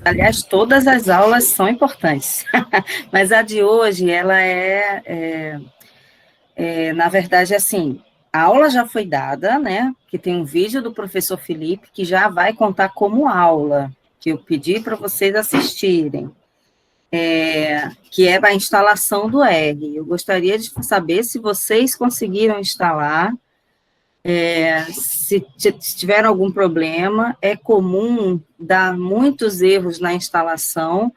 Aliás, todas as aulas são importantes, mas a de hoje, ela na verdade, assim, a aula já foi dada, né, que tem um vídeo do professor Felipe que já vai contar como aula, que eu pedi para vocês assistirem, que é a instalação do R. Eu gostaria de saber se vocês conseguiram instalar, se tiveram algum problema. É comum dar muitos erros na instalação,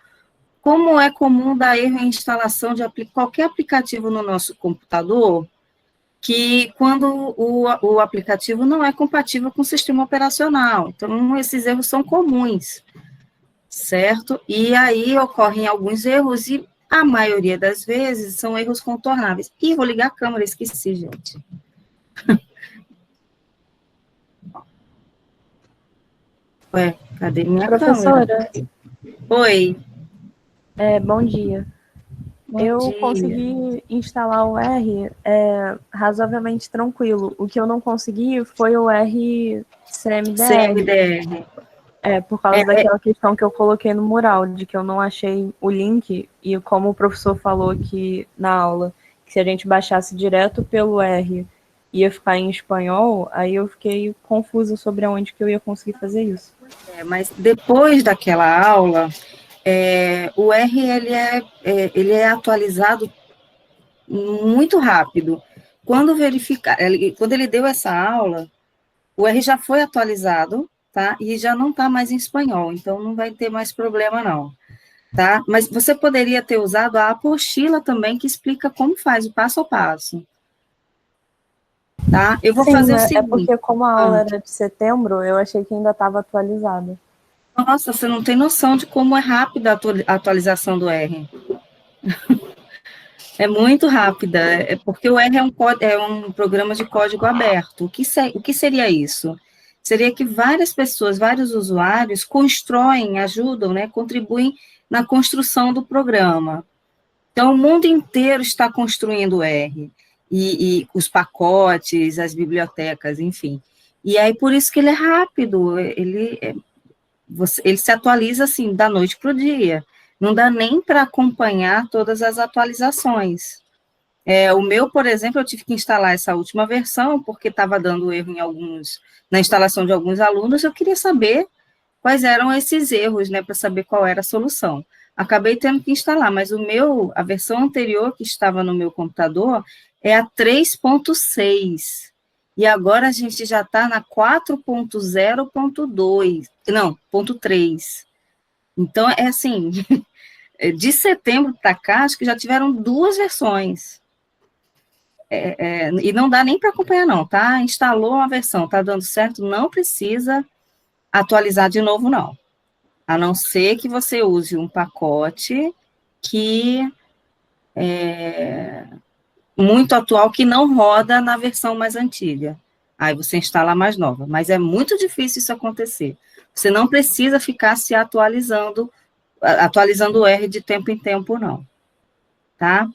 como é comum dar erro em instalação de qualquer aplicativo no nosso computador, que quando o aplicativo não é compatível com o sistema operacional. Então, esses erros são comuns, certo? E aí ocorrem alguns erros, e a maioria das vezes são erros contornáveis. E vou ligar a câmera, esqueci, gente. Ué, cadê minha Professora, câmera? Oi. Bom dia. Bom dia. Consegui instalar o R razoavelmente tranquilo. O que eu não consegui foi o R CMDR. Por causa daquela questão que eu coloquei no mural, de que eu não achei o link, e como o professor falou aqui na aula, que se a gente baixasse direto pelo R ia ficar em espanhol, aí eu fiquei confusa sobre aonde que eu ia conseguir fazer isso. Mas depois daquela aula, o R ele é atualizado muito rápido. Quando ele deu essa aula, o R já foi atualizado, tá? E já não está mais em espanhol, então não vai ter mais problema, não. Tá? Mas você poderia ter usado a apostila também, que explica como faz, o passo a passo. Tá? Eu vou fazer o seguinte. É porque como a aula era de setembro, eu achei que ainda estava atualizada. Nossa, você não tem noção de como é rápida a atualização do R. É muito rápida, porque o R é um programa de código aberto. O que seria isso? Seria que várias pessoas, vários usuários constroem, ajudam, né, contribuem na construção do programa. Então, o mundo inteiro está construindo o R, e os pacotes, as bibliotecas, enfim. E aí, por isso que ele é rápido, ele se atualiza, assim, da noite para o dia. Não dá nem para acompanhar todas as atualizações. O meu, por exemplo, eu tive que instalar essa última versão, porque estava dando erro na instalação de alguns alunos. Eu queria saber quais eram esses erros, né, para saber qual era a solução. Acabei tendo que instalar, mas a versão anterior que estava no meu computador é a 3.6, e agora a gente já está na 4.0.2, não, ponto 3. Então, assim, de setembro para cá, acho que já tiveram 2 versões. E não dá nem para acompanhar, não, tá? Instalou uma versão, tá dando certo, não precisa atualizar de novo, não. A não ser que você use um pacote que é muito atual, que não roda na versão mais antiga. Aí você instala a mais nova. Mas é muito difícil isso acontecer. Você não precisa ficar se atualizando o R de tempo em tempo, não. Tá?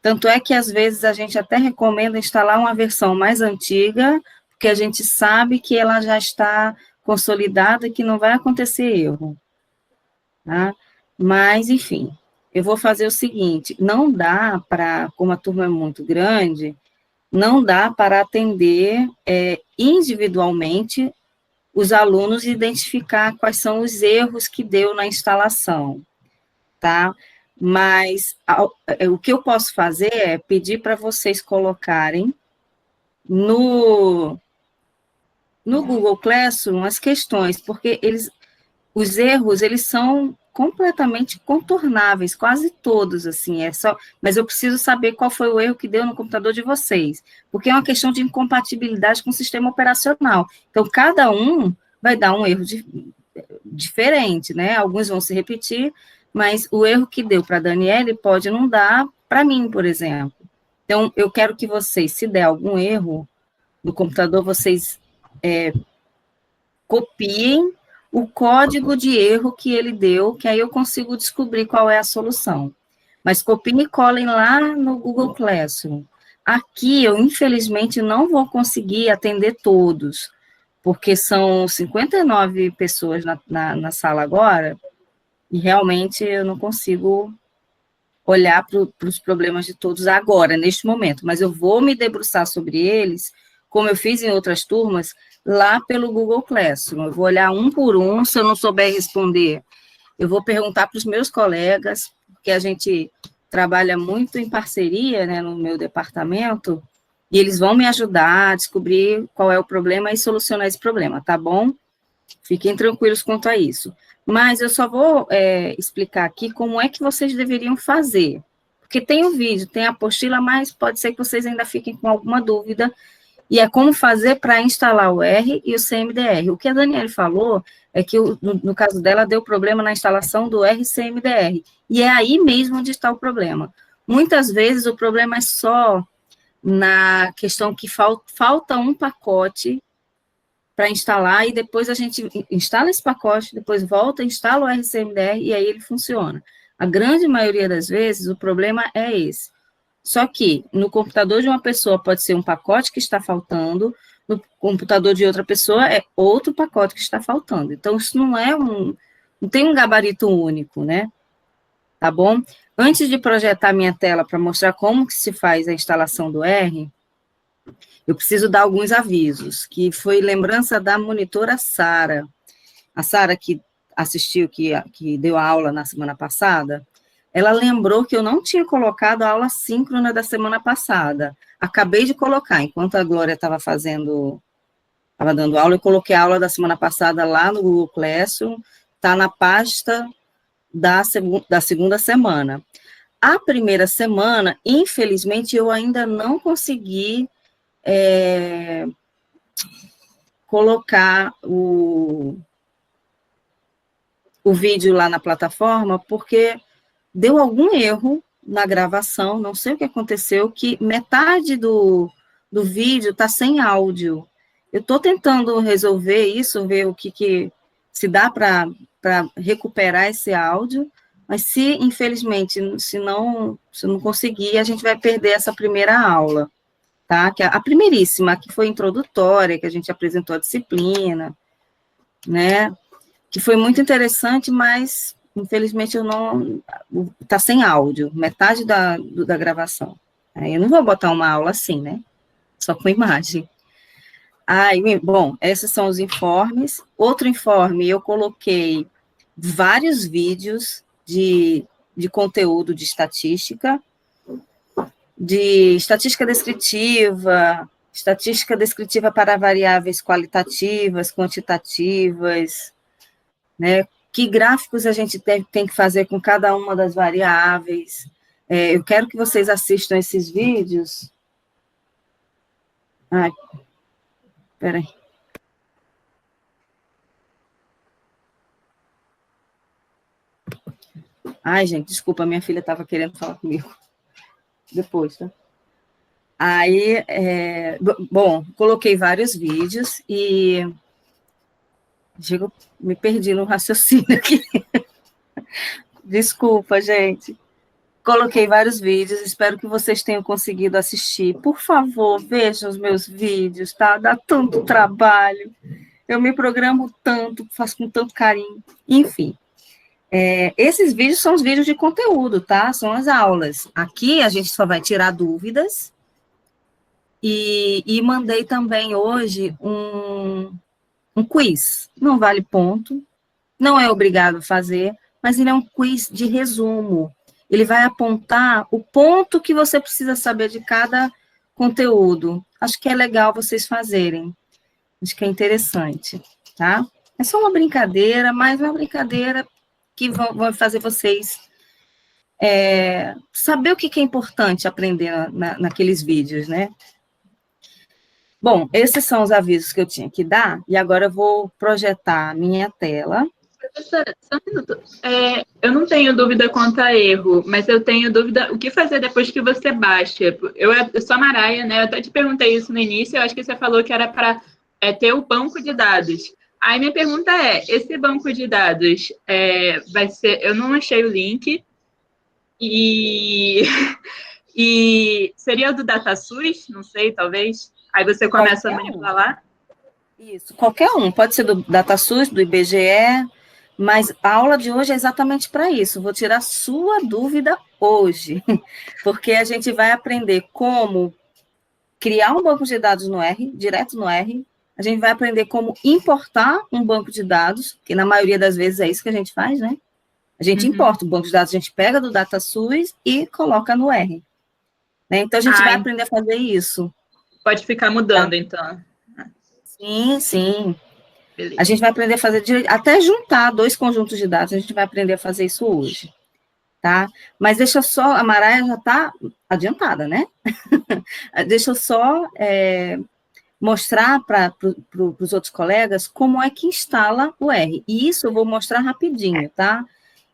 Tanto é que, às vezes, a gente até recomenda instalar uma versão mais antiga, porque a gente sabe que ela já está consolidada e que não vai acontecer erro. Tá? Mas, enfim, eu vou fazer o seguinte, não dá para, como a turma é muito grande, não dá para atender individualmente os alunos e identificar quais são os erros que deu na instalação, tá? Mas o que eu posso fazer é pedir para vocês colocarem no Google Classroom as questões, porque os erros, eles são completamente contornáveis, quase todos, assim, mas eu preciso saber qual foi o erro que deu no computador de vocês, porque é uma questão de incompatibilidade com o sistema operacional. Então, cada um vai dar um erro diferente, né? Alguns vão se repetir, mas o erro que deu para a Daniele pode não dar para mim, por exemplo. Então, eu quero que vocês, se der algum erro no computador, vocês copiem o código de erro que ele deu, que aí eu consigo descobrir qual é a solução. Mas copiem e colem lá no Google Classroom. Aqui, eu, infelizmente, não vou conseguir atender todos, porque são 59 pessoas na sala agora, E realmente eu não consigo olhar para os problemas de todos agora, neste momento, mas eu vou me debruçar sobre eles, como eu fiz em outras turmas, lá pelo Google Classroom. Eu vou olhar um por um, se eu não souber responder, eu vou perguntar para os meus colegas, porque a gente trabalha muito em parceria, né, no meu departamento, e eles vão me ajudar a descobrir qual é o problema e solucionar esse problema, tá bom? Fiquem tranquilos quanto a isso. Mas eu só vou explicar aqui como é que vocês deveriam fazer. Porque tem o vídeo, tem a apostila, mas pode ser que vocês ainda fiquem com alguma dúvida. E é como fazer para instalar o R e o CMDR. O que a Daniela falou é que, no caso dela, deu problema na instalação do R e CMDR. E é aí mesmo onde está o problema. Muitas vezes o problema é só na questão que falta um pacote para instalar, e depois a gente instala esse pacote, depois volta, instala o RCMDR, e aí ele funciona. A grande maioria das vezes, o problema é esse. Só que, no computador de uma pessoa pode ser um pacote que está faltando, no computador de outra pessoa é outro pacote que está faltando. Então, isso não tem um gabarito único, né? Tá bom? Antes de projetar minha tela para mostrar como que se faz a instalação do R, eu preciso dar alguns avisos, que foi lembrança da monitora Sara. A Sara, que assistiu, que deu a aula na semana passada, ela lembrou que eu não tinha colocado a aula síncrona da semana passada. Acabei de colocar, enquanto a Glória estava dando aula, eu coloquei a aula da semana passada lá no Google Classroom, está na pasta da segunda semana. A primeira semana, infelizmente, eu ainda não consegui colocar o vídeo lá na plataforma, porque deu algum erro na gravação, não sei o que aconteceu, que metade do vídeo está sem áudio. Eu estou tentando resolver isso, ver o que se dá para recuperar esse áudio, mas se, infelizmente, se não conseguir, a gente vai perder essa primeira aula. Tá? Que a primeiríssima, que foi introdutória, que a gente apresentou a disciplina, né? Que foi muito interessante, mas, infelizmente, está sem áudio, metade da gravação. Eu não vou botar uma aula assim, né? Só com imagem. Bom, esses são os informes. Outro informe, eu coloquei vários vídeos de conteúdo de estatística descritiva para variáveis qualitativas, quantitativas, né? Que gráficos a gente tem que fazer com cada uma das variáveis. Eu quero que vocês assistam esses vídeos. Peraí. Gente, desculpa, minha filha estava querendo falar comigo. Depois, tá? Bom, coloquei vários vídeos e me perdi no raciocínio aqui. Desculpa, gente. Coloquei vários vídeos, espero que vocês tenham conseguido assistir. Por favor, vejam os meus vídeos, tá? Dá tanto trabalho. Eu me programo tanto, faço com tanto carinho. Enfim. Esses vídeos são os vídeos de conteúdo, tá? São as aulas. Aqui a gente só vai tirar dúvidas. E mandei também hoje um quiz. Não vale ponto, não é obrigado a fazer, mas ele é um quiz de resumo. Ele vai apontar o ponto que você precisa saber de cada conteúdo. Acho que é legal vocês fazerem. Acho que é interessante, tá? É só uma brincadeira, mas uma brincadeira que vai fazer vocês saber o que é importante aprender naqueles vídeos, né? Bom, esses são os avisos que eu tinha que dar, e agora eu vou projetar a minha tela. Professora, só um minuto. Eu não tenho dúvida quanto a erro, mas eu tenho dúvida o que fazer depois que você baixa. Eu sou a Maraia, né? Eu até te perguntei isso no início, eu acho que você falou que era para ter o banco de dados. Aí minha pergunta esse banco de dados vai ser... Eu não achei o link, e seria o do DataSUS? Não sei, talvez. Aí você começa a manipular lá? Isso, qualquer um. Pode ser do DataSUS, do IBGE, Mas a aula de hoje é exatamente para isso. Vou tirar sua dúvida hoje, porque a gente vai aprender como criar um banco de dados no R, direto no R. A gente vai aprender como importar um banco de dados, que na maioria das vezes é isso que a gente faz, né? A gente importa o banco de dados, a gente pega do DataSUS e coloca no R. Né? Então, a gente vai aprender a fazer isso. Pode ficar mudando, então. Sim, sim. Beleza. A gente vai aprender a fazer, até juntar 2 conjuntos de dados, a gente vai aprender a fazer isso hoje. Tá? Mas deixa eu só, a Maraia já está adiantada, né? Deixa eu só mostrar para os outros colegas como é que instala o R. E isso eu vou mostrar rapidinho, tá?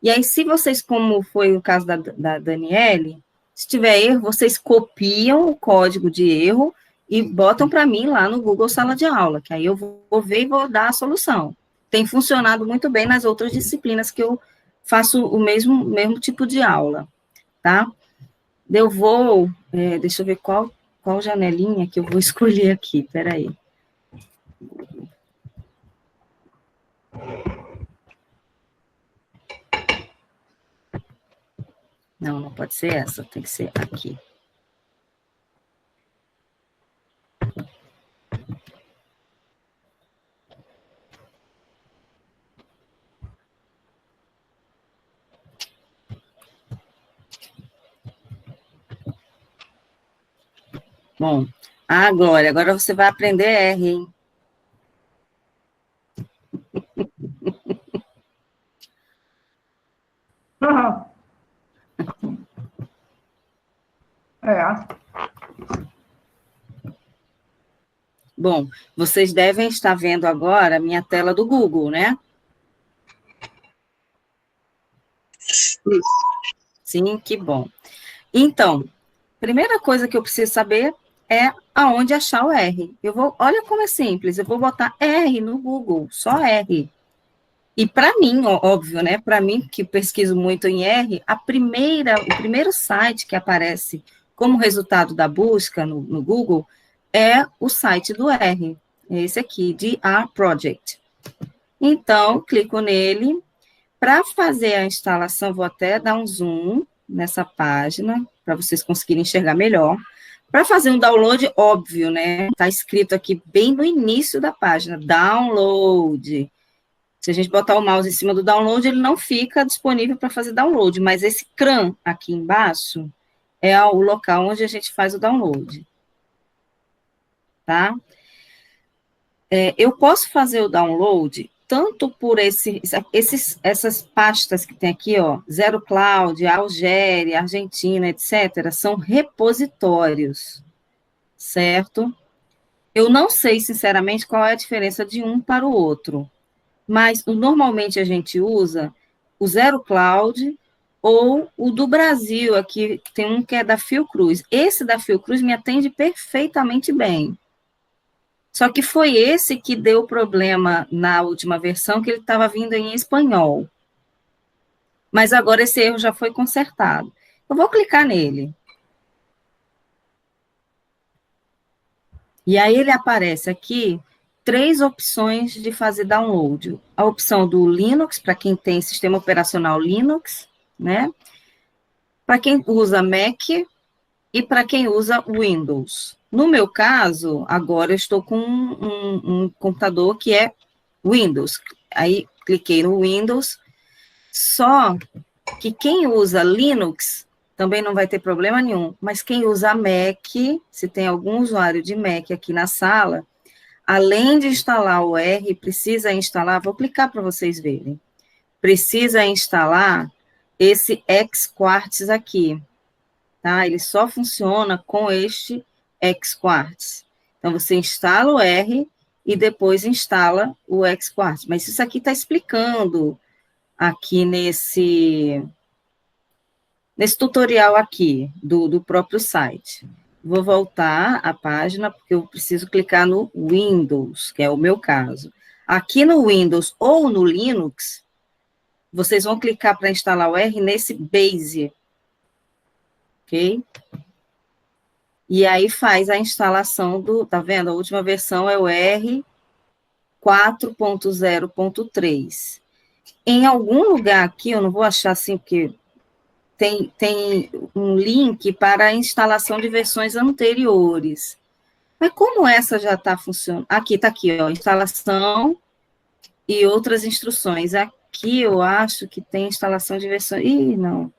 E aí, se vocês, como foi o caso da Daniele, se tiver erro, vocês copiam o código de erro e botam para mim lá no Google Sala de Aula, que aí eu vou ver e vou dar a solução. Tem funcionado muito bem nas outras disciplinas que eu faço o mesmo tipo de aula, tá? Eu vou, deixa eu ver qual janelinha que eu vou escolher aqui, peraí. Não pode ser essa, tem que ser aqui. Bom, agora você vai aprender R, hein? Bom, vocês devem estar vendo agora a minha tela do Google, né? Sim, que bom. Então, primeira coisa que eu preciso saber é aonde achar o R. Olha como é simples, eu vou botar R no Google, só R. E para mim, óbvio, né? Para mim, que pesquiso muito em R, o primeiro site que aparece como resultado da busca no Google é o site do R, esse aqui, DR Project. Então, clico nele. Para fazer a instalação, vou até dar um zoom nessa página, para vocês conseguirem enxergar melhor. Para fazer um download, óbvio, né? Está escrito aqui bem no início da página, download. Se a gente botar o mouse em cima do download, ele não fica disponível para fazer download, mas esse CRAN aqui embaixo é o local onde a gente faz o download. Tá? Eu posso fazer o download tanto por essas pastas que tem aqui, ó, Zero Cloud, Algéria, Argentina, etc., são repositórios, certo? Eu não sei, sinceramente, qual é a diferença de um para o outro, mas normalmente a gente usa o Zero Cloud ou o do Brasil, aqui tem um que é da Fiocruz. Esse da Fiocruz me atende perfeitamente bem. Só que foi esse que deu problema na última versão, que ele estava vindo em espanhol. Mas agora esse erro já foi consertado. Eu vou clicar nele. E aí ele aparece aqui 3 opções de fazer download. A opção do Linux, para quem tem sistema operacional Linux, né? Para quem usa Mac e para quem usa Windows. No meu caso, agora eu estou com um computador que é Windows. Aí, cliquei no Windows. Só que quem usa Linux também não vai ter problema nenhum. Mas quem usa Mac, se tem algum usuário de Mac aqui na sala, além de instalar o R, precisa instalar, vou clicar para vocês verem, precisa instalar esse Xquartz aqui, tá? Ele só funciona com este Xquartz. Então, você instala o R e depois instala o Xquartz. Mas isso aqui está explicando aqui nesse tutorial aqui do próprio site. Vou voltar à página, porque eu preciso clicar no Windows, que é o meu caso. Aqui no Windows ou no Linux, vocês vão clicar para instalar o R nesse Base, ok? E aí faz a instalação tá vendo? A última versão é o R 4.0.3. Em algum lugar aqui, eu não vou achar assim, porque tem um link para a instalação de versões anteriores. Mas como essa já está funcionando? Aqui, está aqui, ó, instalação e outras instruções. Aqui eu acho que tem instalação de versões... Ih, não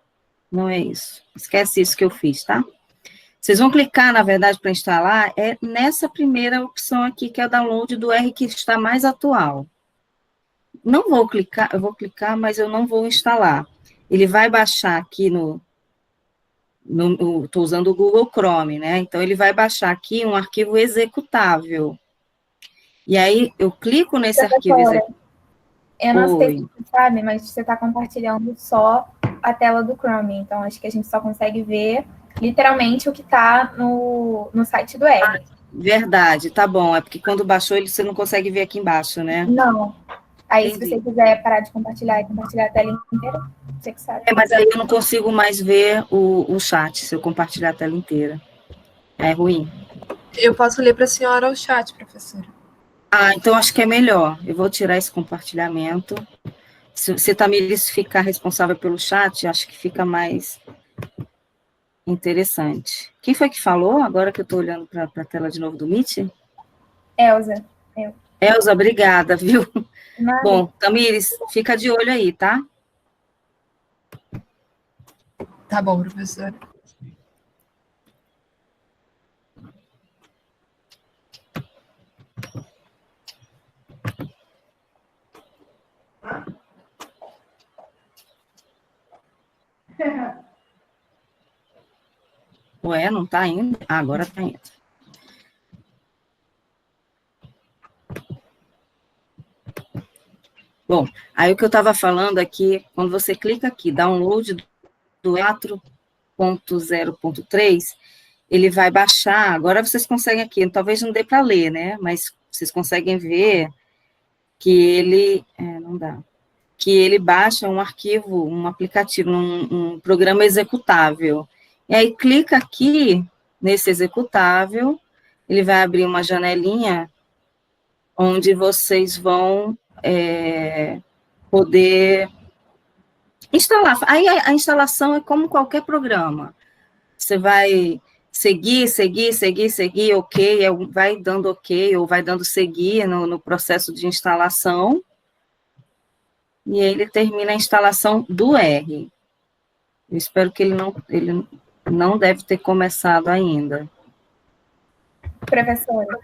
é isso. Esquece isso que eu fiz, tá? Vocês vão clicar, na verdade, para instalar, é nessa primeira opção aqui, que é o download do R que está mais atual. Não vou clicar, eu vou clicar, mas eu não vou instalar. Ele vai baixar aqui estou usando o Google Chrome, né? Então, ele vai baixar aqui um arquivo executável. E aí, eu clico nesse arquivo executável. Eu não sei se você sabe, mas você está compartilhando só a tela do Chrome. Então, acho que a gente só consegue ver, literalmente, o que está no site do R. Ah, verdade, tá bom. É porque quando baixou, você não consegue ver aqui embaixo, né? Não. Aí, Entendi. se você quiser parar de compartilhar e compartilhar a tela inteira, você que sabe. Mas aí eu não consigo mais ver o chat, se eu compartilhar a tela inteira. É ruim. Eu posso ler para a senhora o chat, professora. Ah, então acho que é melhor. Eu vou tirar esse compartilhamento. Se Tamires ficar responsável pelo chat, acho que fica mais interessante. Quem foi que falou, agora que eu estou olhando para a tela de novo do Meet? Elza. Elza, obrigada, viu? Nada. Bom, Tamires, fica de olho aí, tá? Tá bom, professora. Ué, não tá indo? Ah, agora tá indo. Bom, aí o que eu estava falando aqui, quando você clica aqui, download do 4.0.3, ele vai baixar, agora vocês conseguem aqui, talvez não dê para ler, né, mas vocês conseguem ver que ele, não dá, que ele baixa um arquivo, um aplicativo, um programa executável. E aí clica aqui, nesse executável, ele vai abrir uma janelinha onde vocês vão poder instalar. Aí a instalação é como qualquer programa. Você vai seguir, ok, vai dando ok, ou vai dando seguir no processo de instalação, e aí ele termina a instalação do R. Eu espero que ele não deve ter começado ainda. Professora,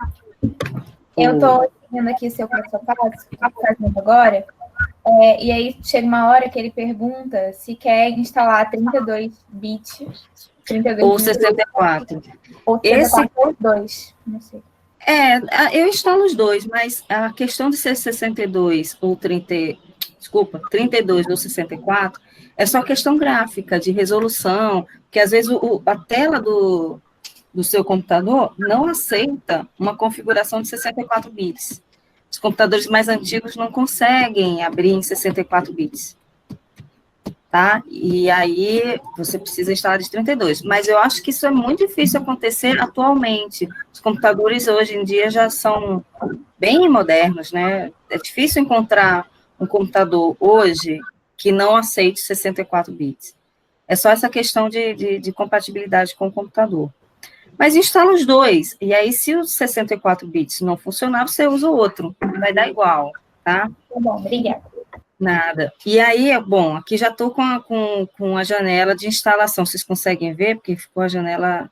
eu estou seguindo aqui o seu passo a passo, que está fazendo agora, e aí chega uma hora que ele pergunta se quer instalar 32 bits, 32 ou 64. Ou 64 ou 2, não sei. Eu instalo os dois, mas a questão de ser 62 ou 32 ou 64 é só questão gráfica, de resolução, que às vezes a tela do seu computador não aceita uma configuração de 64 bits. Os computadores mais antigos não conseguem abrir em 64 bits. Tá? E aí você precisa instalar de 32. Mas eu acho que isso é muito difícil acontecer atualmente. Os computadores hoje em dia já são bem modernos, né? É difícil encontrar um computador hoje que não aceite 64 bits. É só essa questão de compatibilidade com o computador. Mas instala os dois, e aí se os 64 bits não funcionar, você usa o outro, vai dar igual, tá? Tá bom, obrigada. Nada. E aí, bom, aqui já estou com a janela de instalação, vocês conseguem ver? Porque ficou a janela...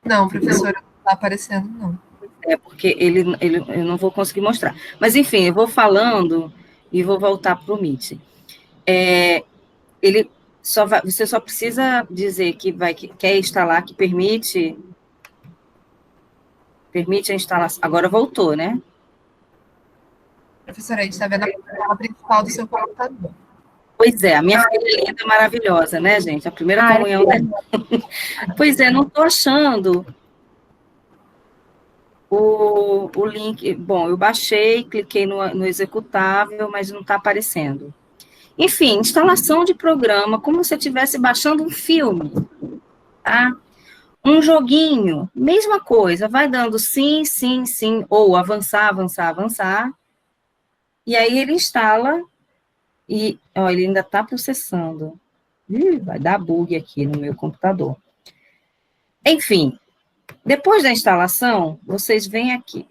Não, professora, não está aparecendo, não. Porque eu não vou conseguir mostrar. Mas, enfim, eu vou falando e vou voltar para o Meet. Você só precisa dizer que quer instalar, que permite a instalação. Agora voltou, né? Professora, a gente está vendo a tela principal do seu computador. Pois é, a minha filha linda, maravilhosa, né, gente? A primeira comunhão dela. Pois é, não estou achando o link. Bom, eu baixei, cliquei no executável, mas não está aparecendo. Enfim, instalação de programa, como se você estivesse baixando um filme, tá? Um joguinho, mesma coisa, vai dando sim, ou avançar, e aí ele instala, e ó, ele ainda está processando. Vai dar bug aqui no meu computador. Enfim, depois da instalação, vocês vêm aqui.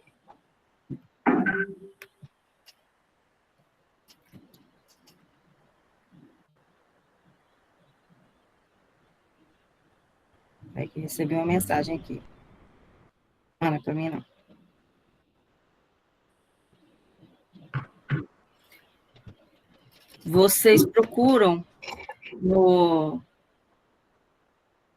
Vai que recebi uma mensagem aqui. Ah, não é para mim, não. Vocês procuram no...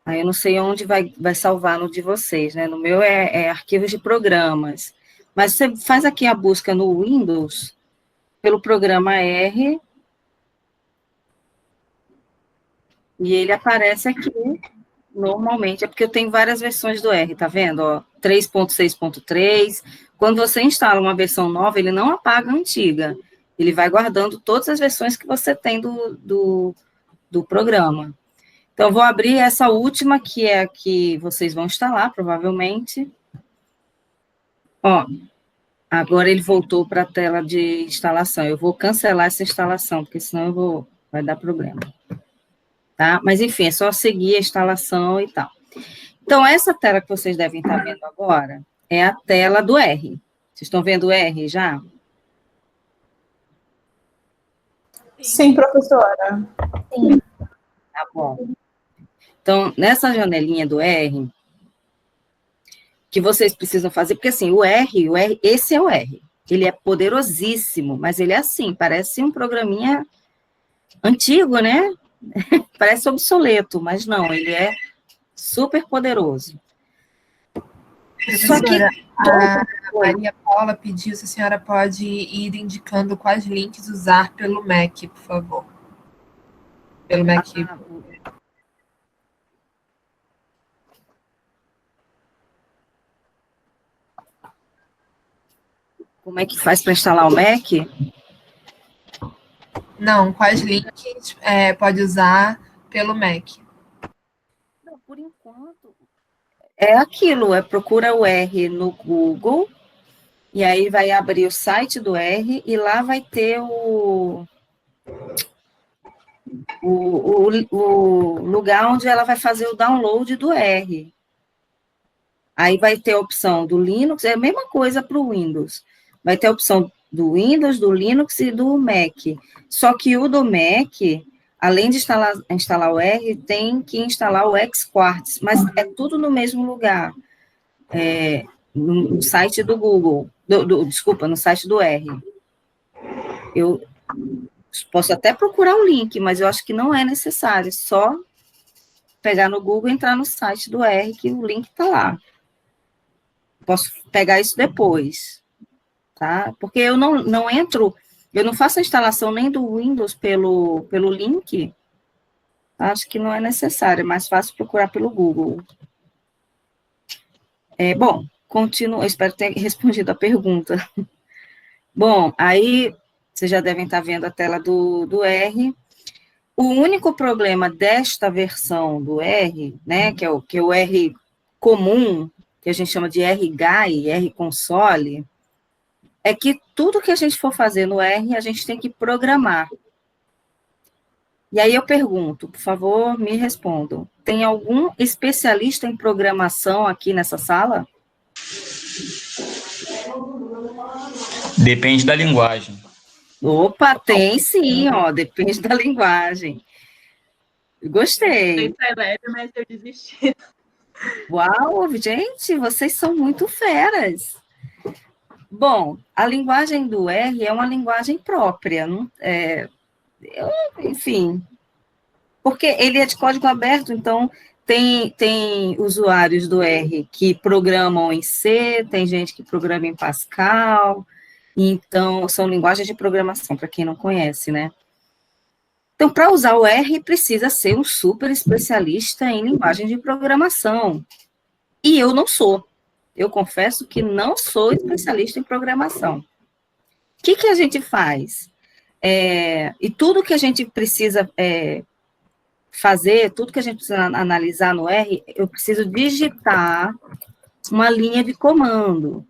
Aí eu não sei onde vai salvar no de vocês, né? No meu é arquivos de programas. Mas você faz aqui a busca no Windows, pelo programa R, e ele aparece aqui, normalmente. É porque eu tenho várias versões do R, tá vendo? Ó, 3.6.3. Quando você instala uma versão nova, ele não apaga a antiga. Ele vai guardando todas as versões que você tem do programa. Então, eu vou abrir essa última, que é a que vocês vão instalar, provavelmente. Ó, agora ele voltou para a tela de instalação. Eu vou cancelar essa instalação, porque senão vai dar problema. Tá? Mas, enfim, é só seguir a instalação e tal. Então, essa tela que vocês devem estar vendo agora é a tela do R. Vocês estão vendo o R já? Sim, professora. Sim. Tá bom. Então, nessa janelinha do R, que vocês precisam fazer, porque assim, o R, esse é o R. Ele é poderosíssimo, mas ele é assim, parece um programinha antigo, né? Parece obsoleto, mas não, ele é super poderoso. Só que a Maria Paula pediu se a senhora pode ir indicando quais links usar pelo Mac, por favor. Pelo Mac. Como é que faz para instalar o Mac? Não, quais links pode usar pelo Mac? Não, por enquanto, é aquilo, procura o R no Google, e aí vai abrir o site do R, e lá vai ter o lugar onde ela vai fazer o download do R. Aí vai ter a opção do Linux, é a mesma coisa para o Windows. Vai ter a opção do Windows, do Linux e do Mac. Só que o do Mac, além de instalar o R, tem que instalar o Xquartz, mas é tudo no mesmo lugar. No site do Google, desculpa, no site do R. Eu posso até procurar o link, mas eu acho que não é necessário, só pegar no Google e entrar no site do R, que o link está lá. Posso pegar isso depois, tá? Porque eu não entro, eu não faço a instalação nem do Windows pelo link, acho que não é necessário, é mais fácil procurar pelo Google. Bom, continuo, espero ter respondido a pergunta. Bom, aí vocês já devem estar vendo a tela do R. O único problema desta versão do R, né, que é o R comum, que a gente chama de R-GAI, R-Console, é que tudo que a gente for fazer no R, a gente tem que programar. E aí eu pergunto, por favor, me respondam. Tem algum especialista em programação aqui nessa sala? Depende da linguagem. Opa, tem sim, ó, depende da linguagem. Gostei. Eu sei leve, mas eu desisti. Uau, gente, vocês são muito feras. Bom, a linguagem do R é uma linguagem própria, enfim, porque ele é de código aberto, então tem usuários do R que programam em C, tem gente que programa em Pascal, então são linguagens de programação, para quem não conhece, né? Então, para usar o R, precisa ser um super especialista em linguagem de programação. E eu não sou. Eu confesso que não sou especialista em programação. O que a gente faz? E tudo que a gente precisa fazer, tudo que a gente precisa analisar no R, eu preciso digitar uma linha de comando.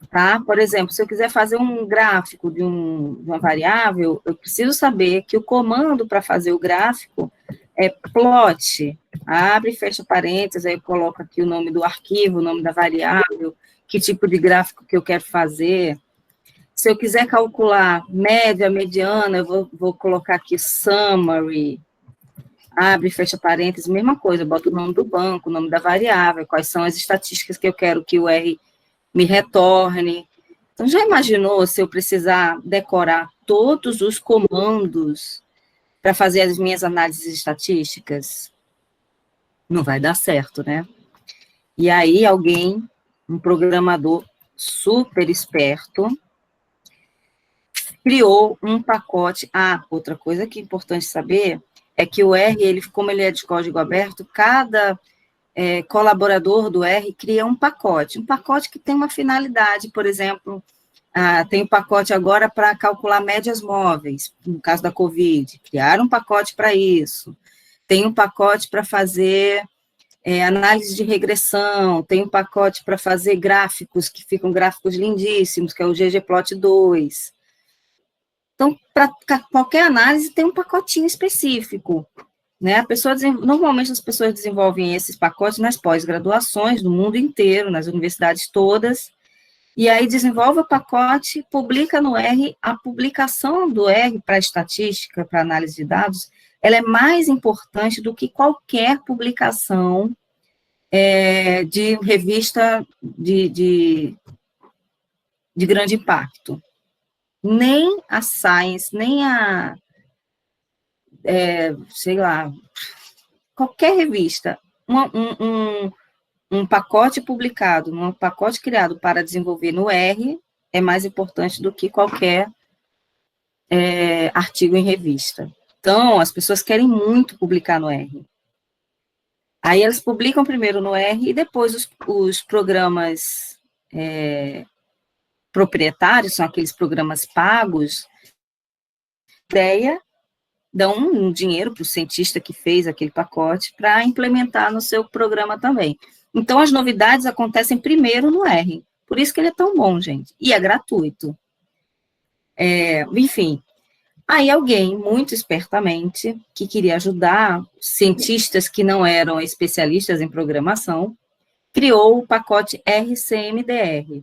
tá? Por exemplo, se eu quiser fazer um gráfico de uma variável, eu preciso saber que o comando para fazer o gráfico é plot, abre e fecha parênteses, aí eu coloco aqui o nome do arquivo, o nome da variável, que tipo de gráfico que eu quero fazer. Se eu quiser calcular média, mediana, eu vou colocar aqui summary, abre e fecha parênteses, mesma coisa, eu boto o nome do banco, o nome da variável, quais são as estatísticas que eu quero que o R me retorne. Então, já imaginou se eu precisar decorar todos os comandos para fazer as minhas análises estatísticas? Não vai dar certo, né? E aí, um programador super esperto, criou um pacote. Outra coisa que é importante saber é que o R, como ele é de código aberto, cada colaborador do R cria um pacote que tem uma finalidade, por exemplo, tem um pacote agora para calcular médias móveis, no caso da Covid, criaram um pacote para isso, tem um pacote para fazer análise de regressão, tem um pacote para fazer gráficos, que ficam gráficos lindíssimos, que é o ggplot 2. Então, para qualquer análise tem um pacotinho específico, né? Normalmente as pessoas desenvolvem esses pacotes nas pós-graduações do mundo inteiro, nas universidades todas, e aí desenvolve o pacote, publica no R. A publicação do R para estatística, para análise de dados, ela é mais importante do que qualquer publicação de revista de grande impacto. Nem a Science, nem sei lá, qualquer revista, um pacote publicado, um pacote criado para desenvolver no R é mais importante do que qualquer artigo em revista. Então, as pessoas querem muito publicar no R. Aí elas publicam primeiro no R e depois os programas proprietários, são aqueles programas pagos, dão um dinheiro para o cientista que fez aquele pacote para implementar no seu programa também. Então, as novidades acontecem primeiro no R. Por isso que ele é tão bom, gente. E é gratuito. Enfim, aí alguém, muito espertamente, que queria ajudar cientistas que não eram especialistas em programação, criou o pacote RCMDR.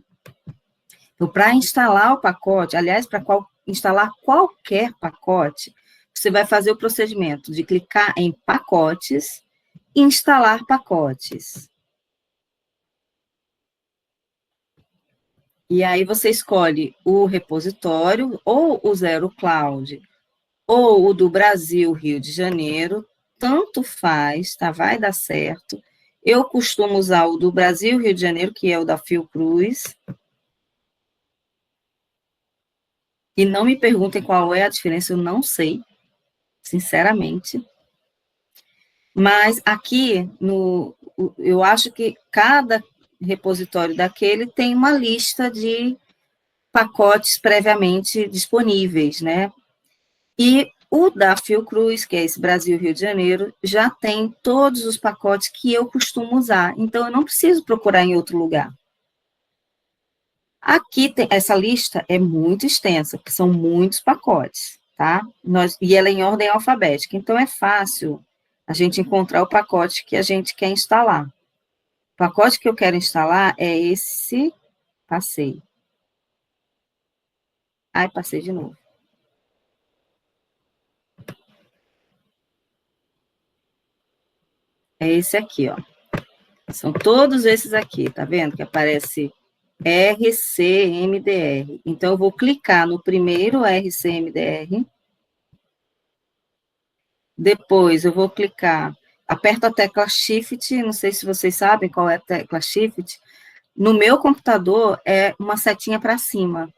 Então, para instalar o pacote, aliás, para instalar qualquer pacote, você vai fazer o procedimento de clicar em pacotes e instalar pacotes. E aí você escolhe o repositório, ou o Zero Cloud, ou o do Brasil, Rio de Janeiro, tanto faz, tá? Vai dar certo. Eu costumo usar o do Brasil, Rio de Janeiro, que é o da Fiocruz. E não me perguntem qual é a diferença, eu não sei, sinceramente. Mas aqui, eu acho que cada repositório daquele tem uma lista de pacotes previamente disponíveis, né? E o da Fiocruz, que é esse Brasil Rio de Janeiro, já tem todos os pacotes que eu costumo usar, então eu não preciso procurar em outro lugar. Aqui, essa lista é muito extensa, porque são muitos pacotes, tá? E ela é em ordem alfabética, então é fácil a gente encontrar o pacote que a gente quer instalar. O pacote que eu quero instalar é esse, passei. Ai, passei de novo. É esse aqui, ó. São todos esses aqui, tá vendo? Que aparece RCMDR. Então, eu vou clicar no primeiro RCMDR. Depois, eu vou clicar, aperto a tecla Shift, não sei se vocês sabem qual é a tecla Shift. No meu computador, é uma setinha para cima.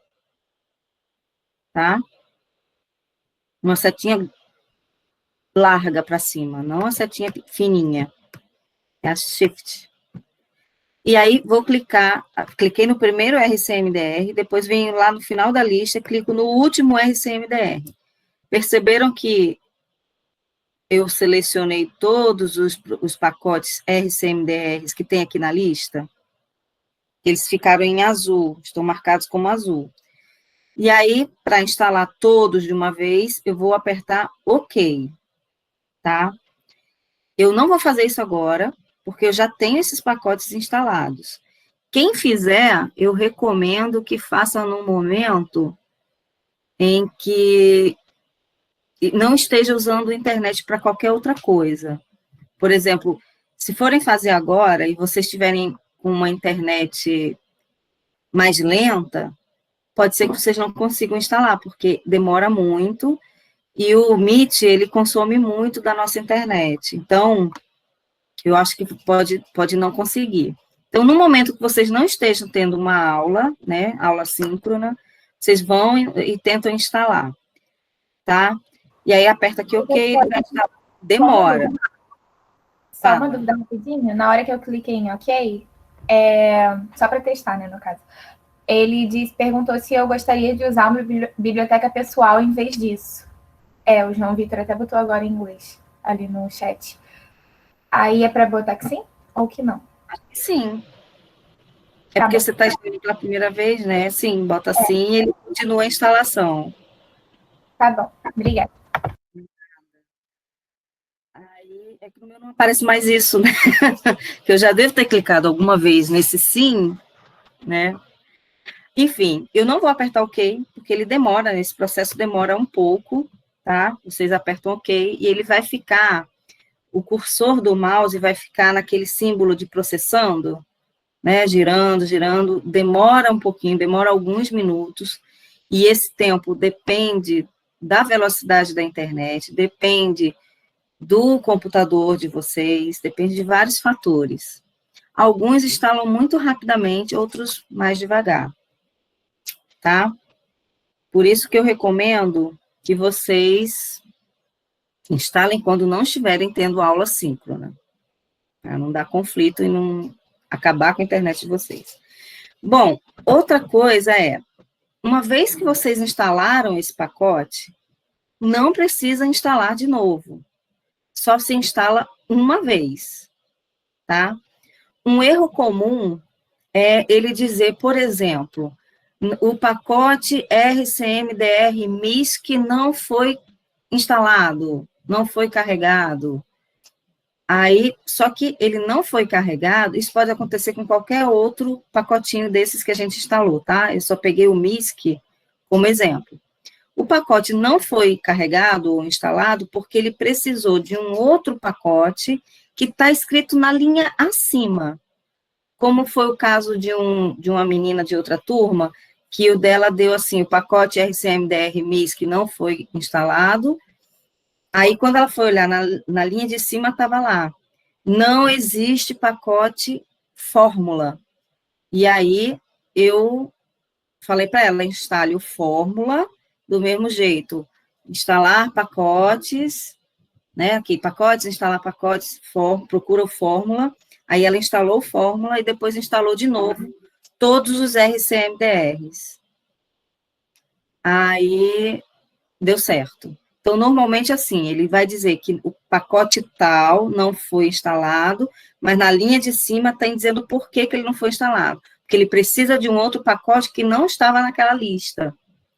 Tá? Uma setinha larga para cima, não uma setinha fininha. É a Shift. E aí, vou cliquei no primeiro RCMDR, depois venho lá no final da lista, clico no último RCMDR. Perceberam que eu selecionei todos os pacotes RCMDRs que tem aqui na lista? Eles ficaram em azul, estão marcados como azul. E aí, para instalar todos de uma vez, eu vou apertar OK, tá? Eu não vou fazer isso agora, porque eu já tenho esses pacotes instalados. Quem fizer, eu recomendo que faça num momento em que não esteja usando a internet para qualquer outra coisa. Por exemplo, se forem fazer agora e vocês tiverem uma internet mais lenta, pode ser que vocês não consigam instalar, porque demora muito, e o Meet, ele consome muito da nossa internet. Então, eu acho que pode não conseguir. Então, no momento que vocês não estejam tendo uma aula, né, aula síncrona, vocês vão e tentam instalar, tá? E aí, aperta aqui OK, ele vai instalar. Demora. Só uma dúvida rapidinho. Na hora que eu cliquei em OK, só para testar, né, no caso, ele perguntou se eu gostaria de usar uma biblioteca pessoal em vez disso. O João Vitor até botou agora em inglês, ali no chat. Aí é para botar que sim ou que não? Sim. É porque você está escrevendo pela primeira vez, né? Sim, bota sim e ele continua a instalação. Tá bom, obrigada. Aí, é que no meu não aparece mais isso, né? Que eu já devo ter clicado alguma vez nesse sim, né? Enfim, eu não vou apertar OK, porque ele demora, nesse processo demora um pouco, tá? Vocês apertam OK e ele vai ficar, o cursor do mouse vai ficar naquele símbolo de processando, né? Girando, girando, demora um pouquinho, demora alguns minutos, e esse tempo depende da velocidade da internet, depende do computador de vocês, depende de vários fatores. Alguns instalam muito rapidamente, outros mais devagar, tá? Por isso que eu recomendo que vocês instalem quando não estiverem tendo aula síncrona, para não dar conflito e não acabar com a internet de vocês. Bom, outra coisa é, uma vez que vocês instalaram esse pacote, não precisa instalar de novo. Só se instala uma vez, tá? Um erro comum é ele dizer, por exemplo, o pacote RCMDR MISC não foi instalado, não foi carregado. Aí, só que ele não foi carregado, isso pode acontecer com qualquer outro pacotinho desses que a gente instalou, tá? Eu só peguei o MISC como exemplo. O pacote não foi carregado ou instalado porque ele precisou de um outro pacote que está escrito na linha acima, como foi o caso de uma menina de outra turma, que o dela deu assim, o pacote RCMDR MISC não foi instalado, aí quando ela foi olhar na linha de cima, estava lá, não existe pacote fórmula. E aí eu falei para ela, instale o fórmula do mesmo jeito, instalar pacotes, né, aqui, pacotes, instalar pacotes, procura o fórmula, aí ela instalou o fórmula e depois instalou de novo todos os RCMDRs. Aí deu certo. Então, normalmente, assim, ele vai dizer que o pacote tal não foi instalado, mas na linha de cima está dizendo por que ele não foi instalado. Porque ele precisa de um outro pacote que não estava naquela lista.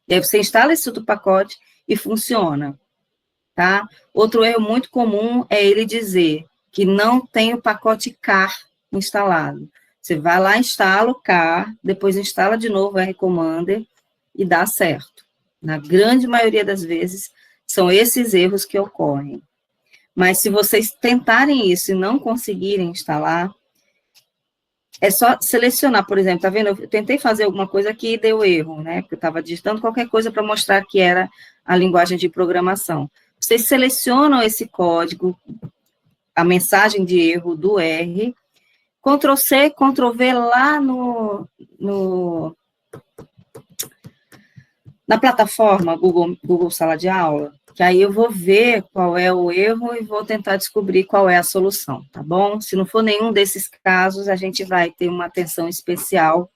E aí você instala esse outro pacote e funciona, tá? Outro erro muito comum é ele dizer que não tem o pacote CAR instalado. Você vai lá, instala o CAR, depois instala de novo o R-Commander e dá certo. Na grande maioria das vezes, são esses erros que ocorrem. Mas se vocês tentarem isso e não conseguirem instalar, é só selecionar, por exemplo, tá vendo? Eu tentei fazer alguma coisa que deu erro, né? Porque eu estava digitando qualquer coisa para mostrar que era a linguagem de programação. Vocês selecionam esse código, a mensagem de erro do R, Ctrl+C, Ctrl+V lá na plataforma Google Sala de Aula, que aí eu vou ver qual é o erro e vou tentar descobrir qual é a solução, tá bom? Se não for nenhum desses casos, a gente vai ter uma atenção especial,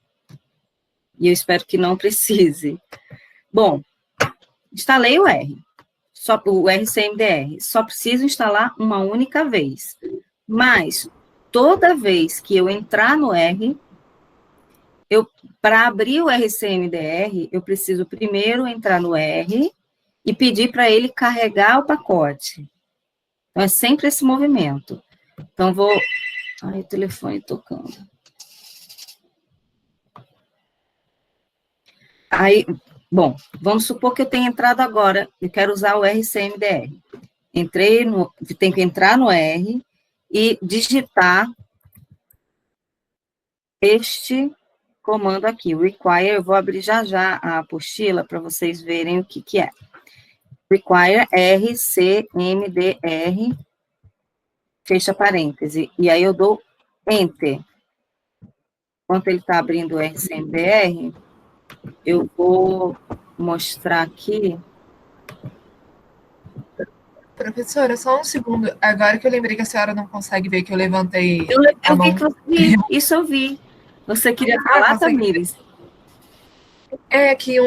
e eu espero que não precise. Bom, instalei o o RCMDR, só preciso instalar uma única vez, mas toda vez que eu entrar no R, para abrir o RCMDR, eu preciso primeiro entrar no R e pedir para ele carregar o pacote. Então, é sempre esse movimento. Então, vou... Ai, o telefone tocando. Aí, bom, vamos supor que eu tenha entrado agora, eu quero usar o RCMDR. Tenho que entrar no R e digitar este comando aqui, require, eu vou abrir já a apostila para vocês verem o que é. Require RCMDR, fecha parêntese, e aí eu dou Enter. Enquanto ele está abrindo o RCMDR, eu vou mostrar aqui. Professora, só um segundo. Agora que eu lembrei que a senhora não consegue ver que eu levantei Eu a mão. vi que você viu, isso eu vi. Você queria falar, Tamires? É que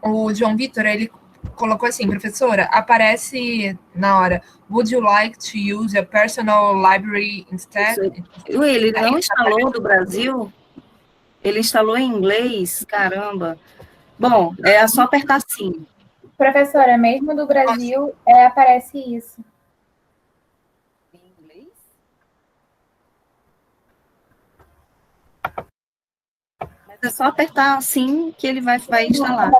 o João Vitor, ele colocou assim, professora, aparece na hora, would you like to use a personal library instead? Ele não instalou do Brasil? Ele instalou em inglês? Caramba. Bom, é só apertar sim. Professora, mesmo do Brasil, aparece isso. Em inglês? Mas é só apertar sim que ele vai instalar.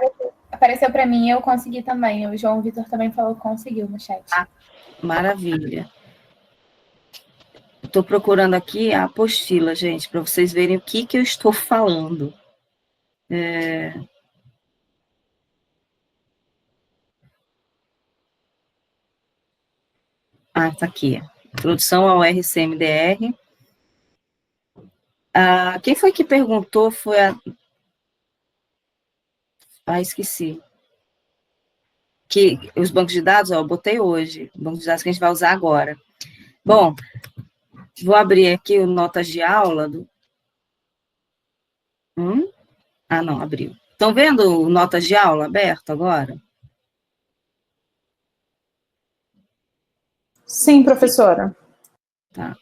Apareceu para mim, eu consegui também. O João Vitor também falou que conseguiu no chat. Ah, maravilha. Estou procurando aqui a apostila, gente, para vocês verem o que eu estou falando. Tá aqui. Introdução ao RCMDR. Quem foi que perguntou? Foi esqueci. Que os bancos de dados, eu botei hoje. Banco de dados que a gente vai usar agora. Bom, vou abrir aqui o notas de aula. Não, abriu. Estão vendo o notas de aula aberto agora? Sim, professora. Tá.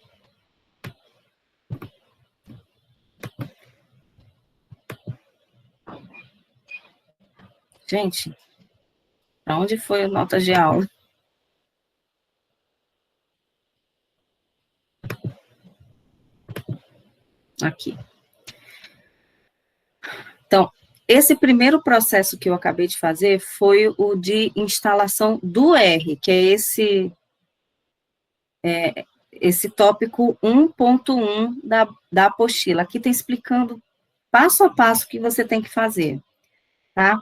Gente, para onde foi a nota de aula? Aqui. Então, esse primeiro processo que eu acabei de fazer foi o de instalação do R, que é esse tópico 1.1 da apostila. Aqui está explicando passo a passo o que você tem que fazer, tá?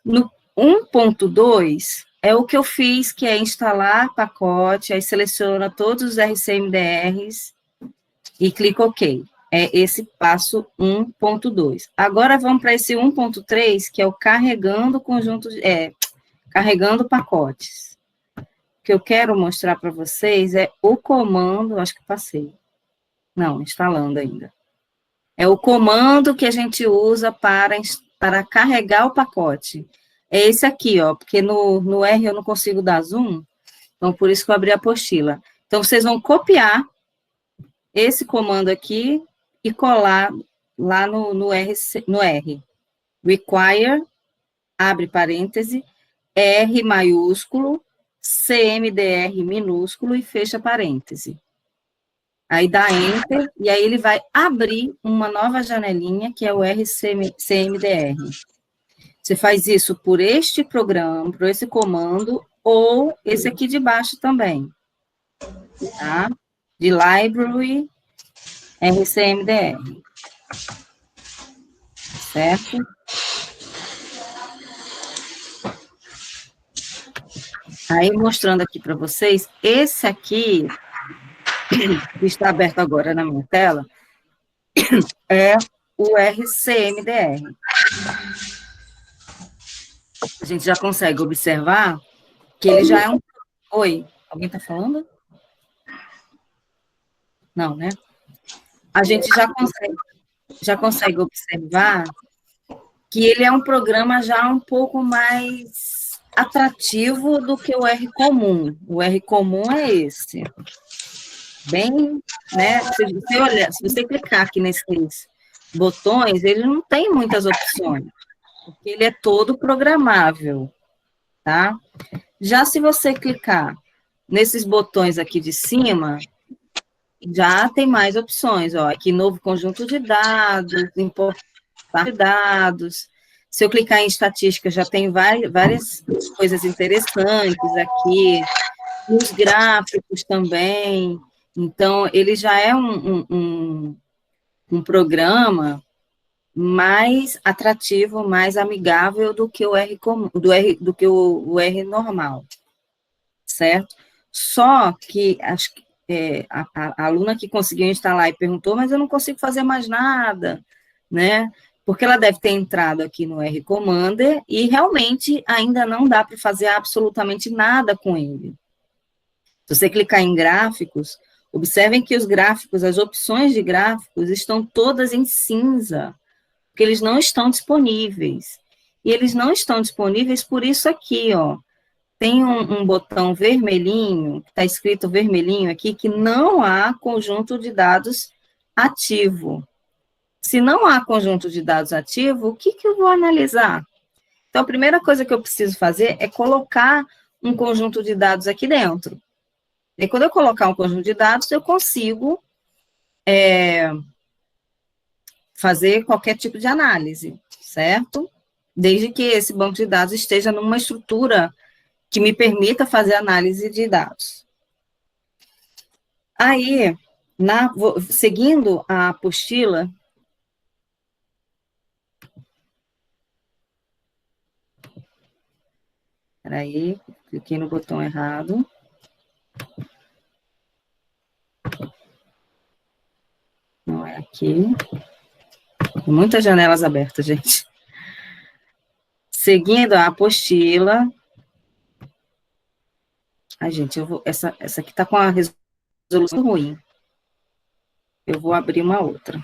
No 1.2 é o que eu fiz, que é instalar pacote, aí seleciona todos os RCMDRs e clica OK. É esse passo 1.2. Agora vamos para esse 1.3, que é o carregando carregando pacotes. O que eu quero mostrar para vocês é o comando, acho que passei. Não, instalando ainda. É o comando que a gente usa para carregar o pacote. É esse aqui, ó, porque no R eu não consigo dar zoom, então por isso que eu abri a apostila. Então, vocês vão copiar esse comando aqui e colar lá no R. Require, abre parêntese, R maiúsculo, CMDR minúsculo e fecha parêntese. Aí dá Enter, e aí ele vai abrir uma nova janelinha, que é o RCMDR. Você faz isso por este programa, por esse comando, ou esse aqui de baixo também. Tá? De Library RCMDR. Certo? Aí, mostrando aqui para vocês, esse aqui, que está aberto agora na minha tela, é o RCMDR. A gente já consegue observar que ele já é um... Oi, alguém está falando? Não, né? A gente já consegue observar que ele é um programa já um pouco mais atrativo do que o R comum. O R comum é esse. Bem, né? Se você clicar aqui nesses botões, ele não tem muitas opções, porque ele é todo programável, tá? Já se você clicar nesses botões aqui de cima, já tem mais opções, ó, aqui novo conjunto de dados, importar dados. Se eu clicar em estatística, já tem várias coisas interessantes aqui, os gráficos também. Então, ele já é um programa mais atrativo, mais amigável do que o R comum, do que o R normal, certo? Só que acho que a aluna que conseguiu instalar e perguntou, mas eu não consigo fazer mais nada, né? Porque ela deve ter entrado aqui no R Commander e realmente ainda não dá para fazer absolutamente nada com ele. Se você clicar em gráficos, observem que os gráficos, as opções de gráficos estão todas em cinza, porque eles não estão disponíveis. E eles não estão disponíveis por isso aqui, ó. Tem um botão vermelhinho, está escrito vermelhinho aqui, que não há conjunto de dados ativo. Se não há conjunto de dados ativo, o que eu vou analisar? Então, a primeira coisa que eu preciso fazer é colocar um conjunto de dados aqui dentro. E quando eu colocar um conjunto de dados, eu consigo fazer qualquer tipo de análise, certo? Desde que esse banco de dados esteja numa estrutura que me permita fazer análise de dados. Aí, seguindo a apostila, peraí, cliquei no botão errado. Não é aqui. Tem muitas janelas abertas, gente. Seguindo a apostila. Ai, gente, essa aqui está com a resolução ruim. Eu vou abrir uma outra.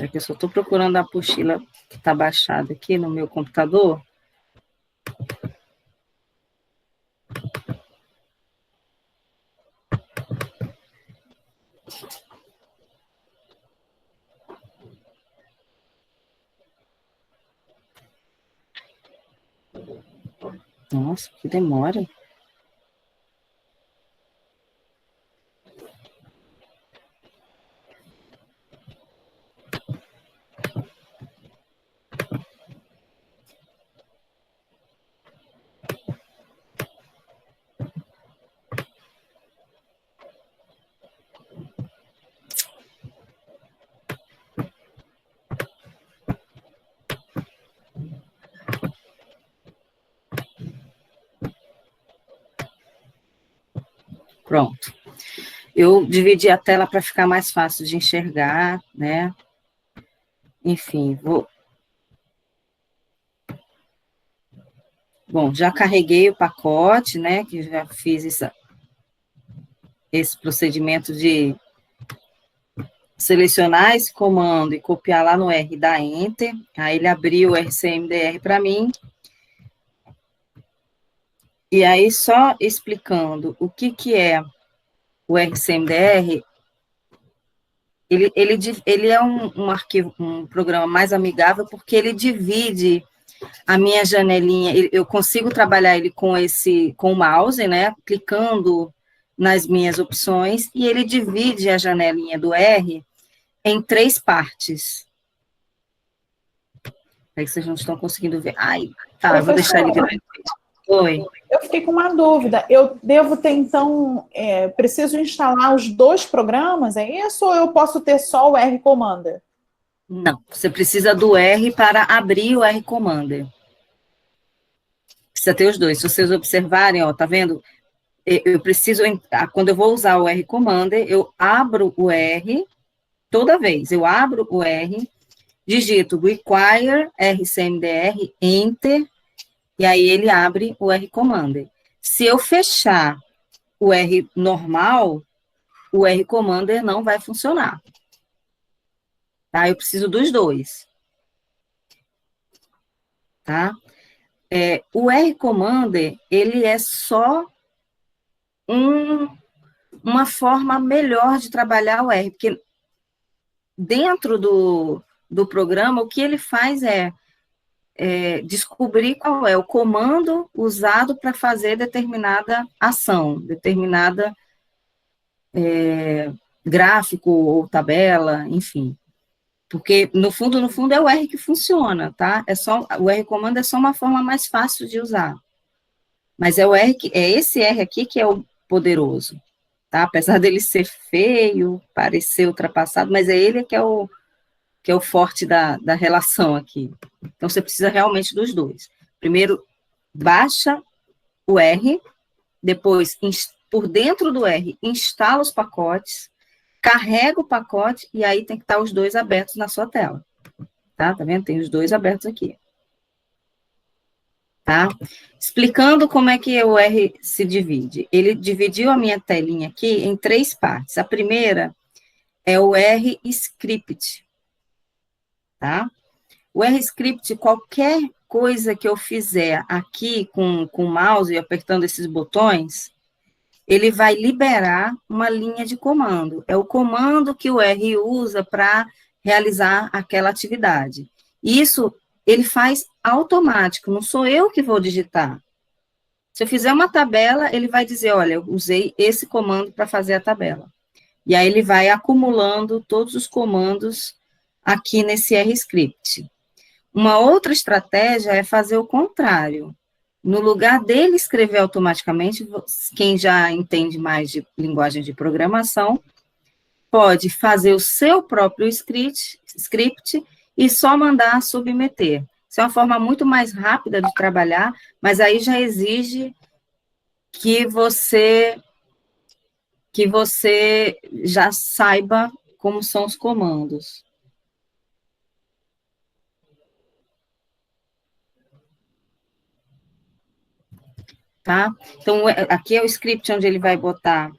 É que eu só estou procurando a apostila que está baixada aqui no meu computador. Nossa, que demora. Pronto. Eu dividi a tela para ficar mais fácil de enxergar, né? Enfim, Bom, já carreguei o pacote, né? Que já fiz esse procedimento de selecionar esse comando e copiar lá no R e dar Enter. Aí ele abriu o RCMDR para mim. E aí, só explicando o que é o RCMDR, ele é um arquivo, um programa mais amigável, porque ele divide a minha janelinha, eu consigo trabalhar ele com o mouse, né, clicando nas minhas opções, e ele divide a janelinha do R em 3 partes. Aí vocês não estão conseguindo ver. Ai, tá, eu vou deixar ele grande. Oi. Eu fiquei com uma dúvida. Eu devo ter, então, preciso instalar os 2 programas, é isso? Ou eu posso ter só o R Commander? Não, você precisa do R para abrir o R Commander. Precisa ter os 2. Se vocês observarem, ó, tá vendo? Eu preciso, quando eu vou usar o R Commander, eu abro o R, toda vez, eu abro o R, digito require RCMDR, Enter, e aí ele abre o R Commander. Se eu fechar o R normal, o R Commander não vai funcionar. tá? Eu preciso dos dois, tá? O R-Commander, ele é só uma forma melhor de trabalhar o R, porque dentro do programa, o que ele faz é descobrir qual é o comando usado para fazer determinada ação, determinada gráfico ou tabela, enfim. Porque, no fundo, é o R que funciona, tá? O R-comando é só uma forma mais fácil de usar. Mas é esse R aqui que é o poderoso, tá? Apesar dele ser feio, parecer ultrapassado, mas é ele que é o forte da relação aqui. Então, você precisa realmente dos dois. Primeiro, baixa o R, depois, por dentro do R, instala os pacotes, carrega o pacote, e aí tem que estar os dois abertos na sua tela. Tá vendo? Tem os dois abertos aqui. Tá? Explicando como é que o R se divide. Ele dividiu a minha telinha aqui em 3 partes. A primeira é o R script, tá? O R-Script, qualquer coisa que eu fizer aqui com o mouse e apertando esses botões, ele vai liberar uma linha de comando. É o comando que o R usa para realizar aquela atividade. Isso ele faz automático, não sou eu que vou digitar. Se eu fizer uma tabela, ele vai dizer, olha, eu usei esse comando para fazer a tabela. E aí ele vai acumulando todos os comandos aqui nesse R-Script. Uma outra estratégia é fazer o contrário. No lugar dele escrever automaticamente, quem já entende mais de linguagem de programação, pode fazer o seu próprio script e só mandar submeter. Isso é uma forma muito mais rápida de trabalhar, mas aí já exige que você já saiba como são os comandos. Tá? Então, aqui é o script onde ele vai botar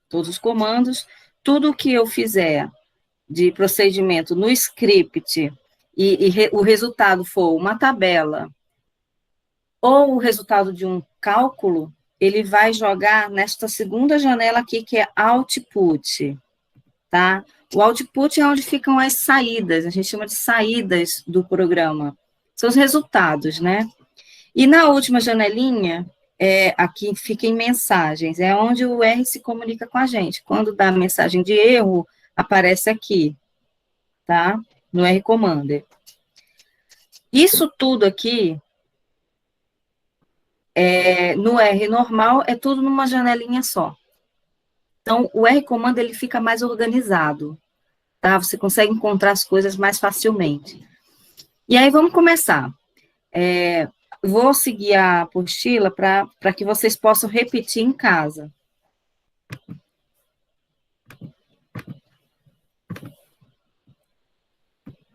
todos os comandos. Tudo que eu fizer de procedimento no script o resultado for uma tabela ou o resultado de um cálculo, ele vai jogar nesta segunda janela aqui, que é Output, tá? O Output é onde ficam as saídas, a gente chama de saídas do programa. São os resultados, né? E na última janelinha, aqui fica em mensagens, é onde o R se comunica com a gente. Quando dá mensagem de erro, aparece aqui, tá? No R-Commander. Isso tudo aqui, no R normal, é tudo numa janelinha só. Então, o R-Commander, ele fica mais organizado, tá? Você consegue encontrar as coisas mais facilmente. E aí, vamos começar. Vou seguir a apostila para que vocês possam repetir em casa.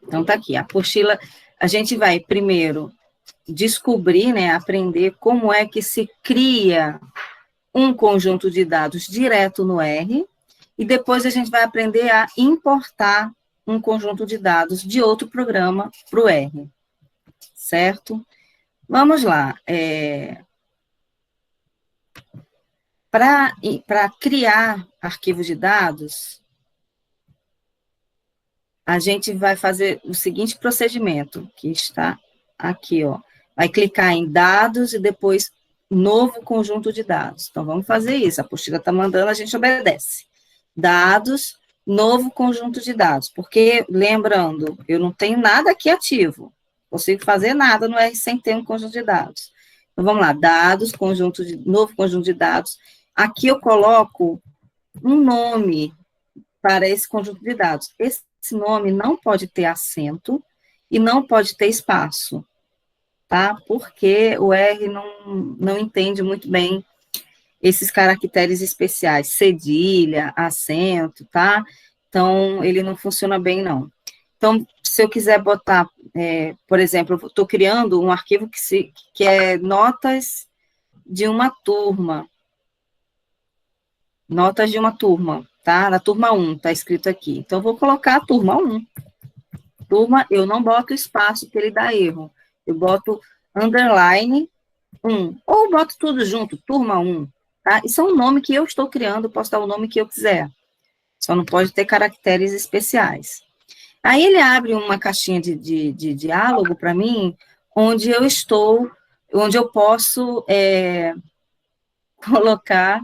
Então, tá aqui, a apostila, a gente vai primeiro descobrir, né, aprender como é que se cria um conjunto de dados direto no R, e depois a gente vai aprender a importar um conjunto de dados de outro programa para o R, certo? Vamos lá. Para criar arquivos de dados, a gente vai fazer o seguinte procedimento, que está aqui, ó. Vai clicar em dados e depois novo conjunto de dados. Então, vamos fazer isso. A apostila está mandando, a gente obedece. Dados, novo conjunto de dados. Porque, lembrando, eu não tenho nada aqui ativo. Não consigo fazer nada no R sem ter um conjunto de dados. Então, vamos lá. Dados, novo conjunto de dados. Aqui eu coloco um nome para esse conjunto de dados. Esse nome não pode ter acento e não pode ter espaço, tá? Porque o R não entende muito bem esses caracteres especiais, cedilha, acento, tá? Então, ele não funciona bem, não. Então, se eu quiser botar, por exemplo, eu estou criando um arquivo que é notas de uma turma. Notas de uma turma, tá? Na turma 1, tá escrito aqui. Então, eu vou colocar a turma 1. turma, eu não boto espaço que ele dá erro. Eu boto underline 1, ou boto tudo junto, turma 1, tá? Isso é um nome que eu estou criando, posso dar o nome que eu quiser. Só não pode ter caracteres especiais. Aí ele abre uma caixinha de diálogo para mim, onde eu posso colocar,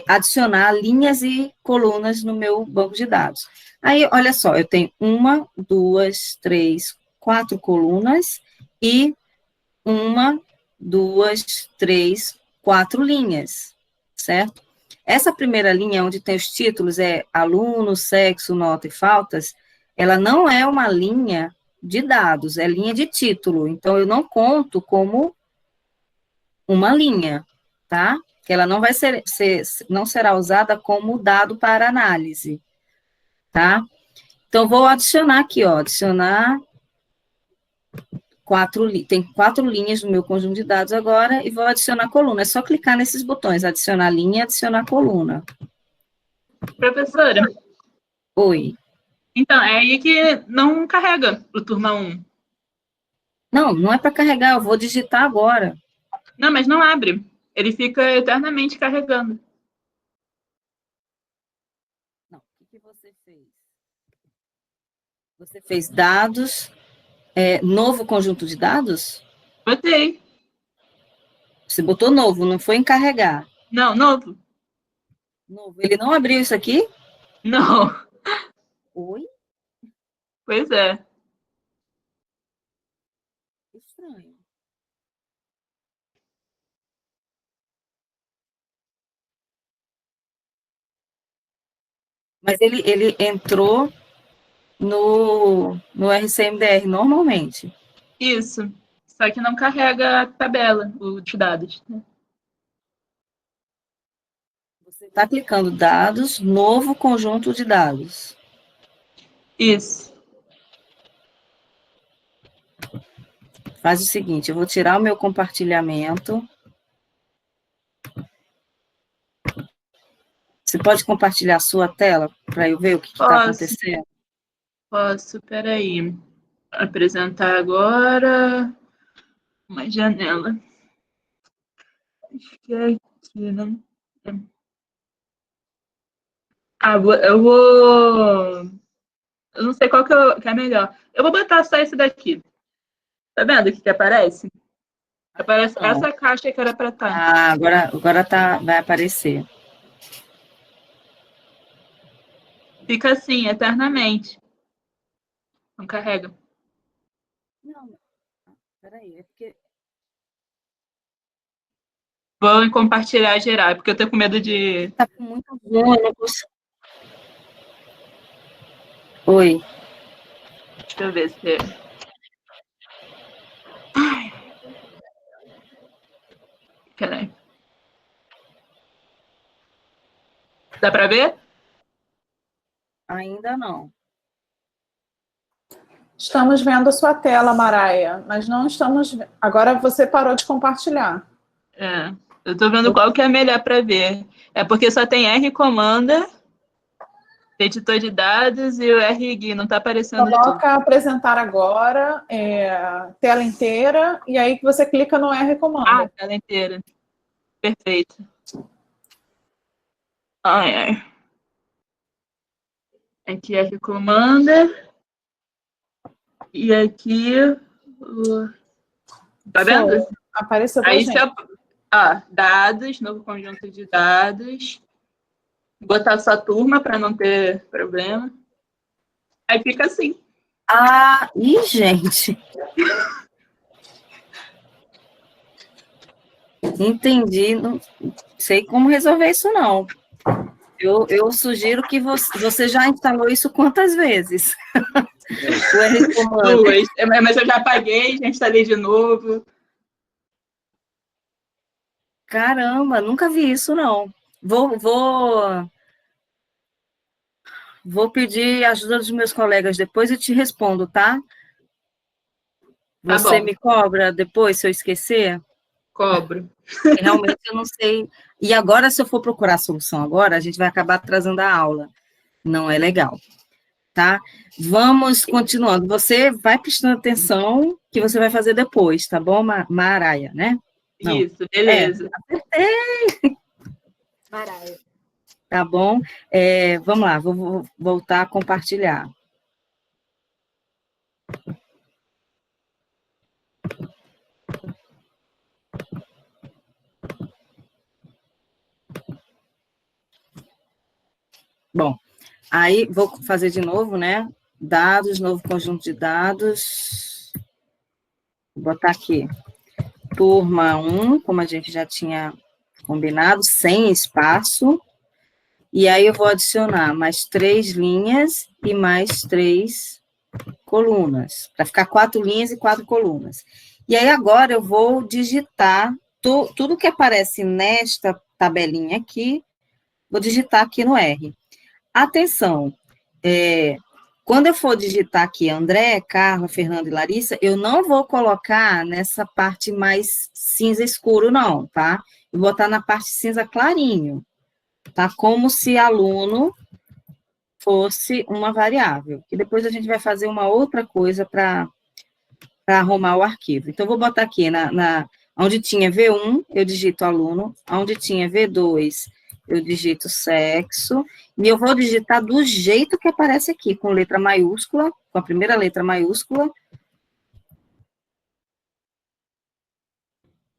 adicionar linhas e colunas no meu banco de dados. Aí, olha só, eu tenho 1, 2, 3, 4 colunas e 1, 2, 3, 4 linhas, certo? Essa primeira linha, onde tem os títulos, aluno, sexo, nota e faltas, ela não é uma linha de dados, é linha de título. Então, eu não conto como uma linha, tá? Que ela não vai não será usada como dado para análise, tá? Então, vou adicionar aqui, ó, adicionar tem 4 linhas no meu conjunto de dados agora, e vou adicionar coluna. É só clicar nesses botões, adicionar linha, adicionar coluna. Professora, Oi. então, é aí que não carrega o turma 1. Não, não é para carregar, eu vou digitar agora. Não, mas não abre. Ele fica eternamente carregando. Não, o que você fez? Você fez dados, novo conjunto de dados? Botei. Você botou novo, não foi em carregar. Não, novo. Novo. Ele não abriu isso aqui? Não. Oi? Pois é. Estranho. Mas ele entrou no RCMDR normalmente. Isso. Só que não carrega a tabela, os dados. Né? Você está clicando dados, novo conjunto de dados. Isso. Faz o seguinte, eu vou tirar o meu compartilhamento. Você pode compartilhar a sua tela para eu ver o que está acontecendo? Posso, peraí. Apresentar agora uma janela. Acho que é aqui, né? Eu vou... Eu não sei qual que é melhor. Eu vou botar só esse daqui. Tá vendo o que aparece? Aparece essa caixa que era para estar. Ah, agora vai aparecer. Fica assim, eternamente. Não carrega. Não, peraí, é porque... Vou em compartilhar geral, porque eu tô com medo de... Tá com muita zoom, eu não consigo... Oi. Deixa eu ver se... Ai. Peraí. Dá para ver? Ainda não. Estamos vendo a sua tela, Maraia, mas não estamos... Agora você parou de compartilhar. Eu tô vendo qual que é melhor para ver. É porque só tem R comanda, editor de dados e o RGui, não tá aparecendo Coloca tudo. apresentar agora, tela inteira, e aí que você clica no R comanda. Tela inteira. Perfeito. Ai. Aqui R comanda. E aqui... Tá vendo? Apareceu pra gente. Dados, novo conjunto de dados. Botar só turma para não ter problema. Aí fica assim. Gente. Entendi. Não sei como resolver isso, não. Eu sugiro que você já instalou isso quantas vezes? O R comando. 2. Mas eu já apaguei, já instalei de novo. Caramba, nunca vi isso, não. Vou pedir ajuda dos meus colegas depois e te respondo, tá? Você me cobra depois, se eu esquecer? Cobro. Realmente eu não sei. E agora, se eu for procurar a solução agora, a gente vai acabar atrasando a aula. Não é legal. tá? Vamos continuando. Você vai prestando atenção que você vai fazer depois, tá bom, Maraia, né? Não. Isso, beleza. Acertei! Maraia. Tá bom? Vamos lá, vou voltar a compartilhar. Bom, aí vou fazer de novo, né? Dados, novo conjunto de dados. Vou botar aqui. Turma 1, como a gente já tinha combinado, sem espaço. E aí eu vou adicionar mais 3 linhas e mais 3 colunas, para ficar 4 linhas e 4 colunas. E aí agora eu vou digitar tudo que aparece nesta tabelinha aqui, vou digitar aqui no R. Atenção, quando eu for digitar aqui André, Carla, Fernando e Larissa, eu não vou colocar nessa parte mais cinza escuro, não, tá? Eu vou botar na parte cinza clarinho, tá? Como se aluno fosse uma variável, que depois a gente vai fazer uma outra coisa para arrumar o arquivo. Então, eu vou botar aqui, onde tinha V1, eu digito aluno, onde tinha V2, eu digito sexo, e eu vou digitar do jeito que aparece aqui, com letra maiúscula, com a primeira letra maiúscula,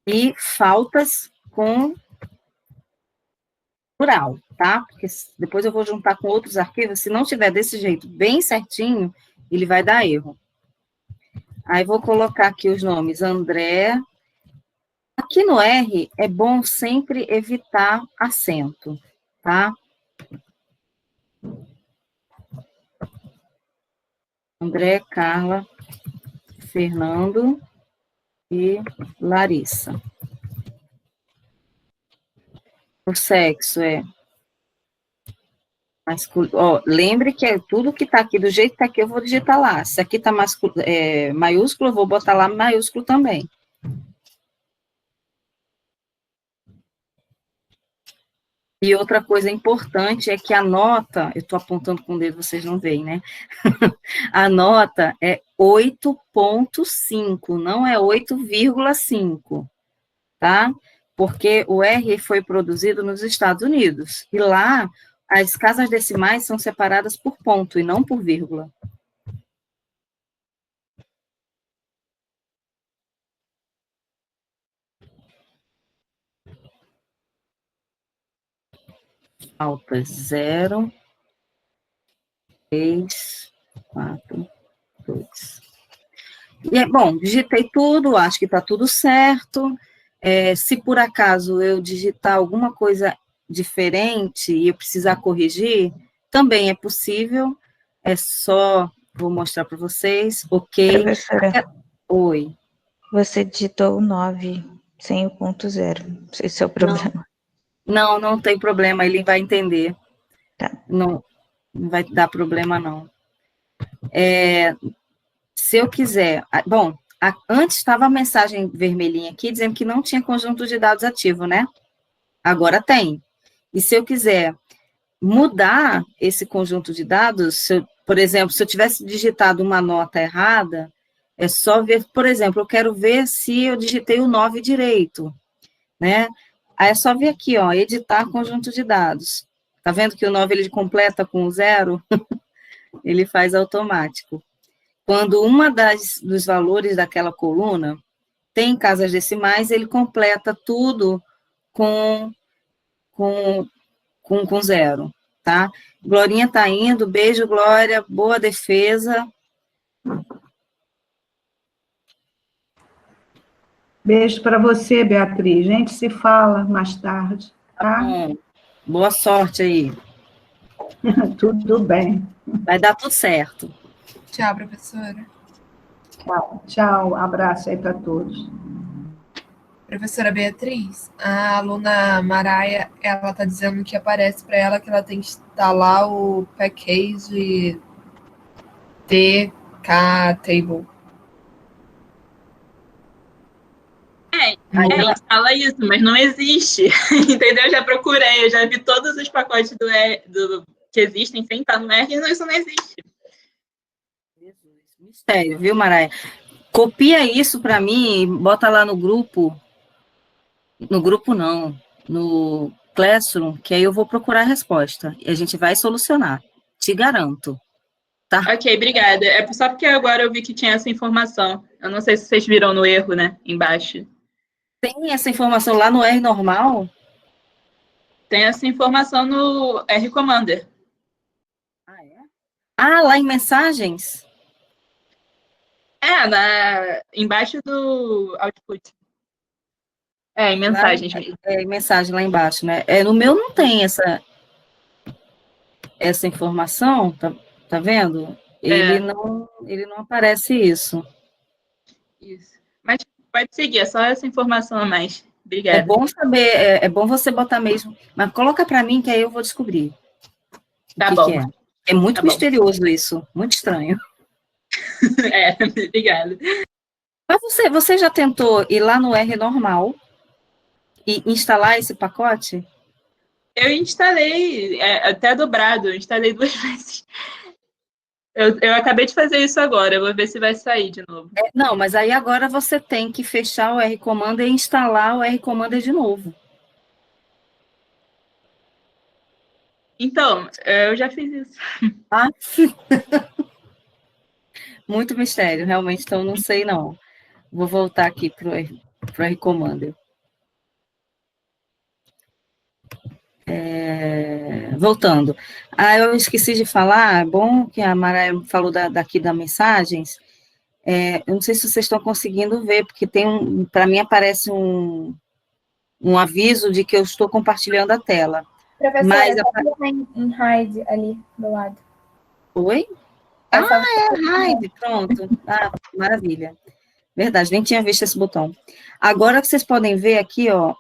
e faltas com plural, tá? Porque depois eu vou juntar com outros arquivos, se não tiver desse jeito bem certinho, ele vai dar erro. Aí vou colocar aqui os nomes André. Aqui no R, é bom sempre evitar acento, tá? André, Carla, Fernando e Larissa. O sexo é masculino. Ó, lembre que tudo que está aqui, do jeito que está aqui, eu vou digitar lá. Se aqui está maiúsculo, eu vou botar lá maiúsculo também. E outra coisa importante é que a nota, eu estou apontando com o dedo, vocês não veem, né? A nota é 8,5, não é 8,5, tá? Porque o R foi produzido nos Estados Unidos, e lá as casas decimais são separadas por ponto e não por vírgula. Falta 0, 3, 4, 2. E bom, digitei tudo, acho que está tudo certo. Se por acaso eu digitar alguma coisa diferente e eu precisar corrigir, também é possível. É só, vou mostrar para vocês, ok. Professora, Oi. você digitou o 9 sem o ponto 0. Esse é o problema. Não tem problema, ele vai entender. Tá. Não vai dar problema, não. Se eu quiser... Bom, antes estava a mensagem vermelhinha aqui, dizendo que não tinha conjunto de dados ativo, né? Agora tem. E se eu quiser mudar esse conjunto de dados, por exemplo, se eu tivesse digitado uma nota errada, é só ver, por exemplo, eu quero ver se eu digitei o 9 direito, né? Aí é só vir aqui, ó, editar conjunto de dados. Tá vendo que o 9 ele completa com o 0? Ele faz automático. Quando uma dos valores daquela coluna tem casas decimais, ele completa tudo com 0, tá? Glorinha tá indo, beijo, Glória, boa defesa. Beijo para você, Beatriz. A gente se fala mais tarde, tá? Boa sorte aí. Tudo bem. Vai dar tudo certo. Tchau, professora. Tchau, abraço aí para todos. Professora Beatriz, a aluna Maraia, ela está dizendo que aparece para ela que ela tem que instalar o package TK Table. Instala isso, mas não existe, entendeu? Eu já procurei, eu já vi todos os pacotes que existem sem estar no R, e isso não existe. Sério, viu, Maraia? Copia isso para mim e bota lá no grupo. No grupo não, no Classroom, que aí eu vou procurar a resposta. E a gente vai solucionar. Te garanto. Tá? Ok, obrigada. É só porque agora eu vi que tinha essa informação. Eu não sei se vocês viram no erro, né? Embaixo. Tem essa informação lá no R normal? Tem essa informação no R Commander. Ah, é? Ah, lá em mensagens? Embaixo do output. Em mensagens mesmo. Em mensagem lá embaixo, né? No meu não tem essa informação, tá vendo? Ele não aparece isso. Isso. Mas pode seguir, é só essa informação a mais. Obrigada. É bom saber, é bom você botar mesmo, mas coloca para mim que aí eu vou descobrir. Tá bom. Que é. É muito misterioso isso, muito estranho. Obrigada. Mas você já tentou ir lá no R normal e instalar esse pacote? Eu instalei, até dobrado, eu instalei 2 vezes. Eu acabei de fazer isso agora, eu vou ver se vai sair de novo. Não, mas aí agora você tem que fechar o R Commander e instalar o R Commander de novo. Então, eu já fiz isso. Ah, muito mistério, realmente, então não sei não. Vou voltar aqui para o R Commander. Voltando. Eu esqueci de falar, bom que a Mara falou daqui das mensagens. Eu não sei se vocês estão conseguindo ver, porque para mim aparece um aviso de que eu estou compartilhando a tela. Professora, tá em hide ali do lado. Oi? Hide, pronto. Maravilha. Verdade, nem tinha visto esse botão. Agora que vocês podem ver aqui, ó,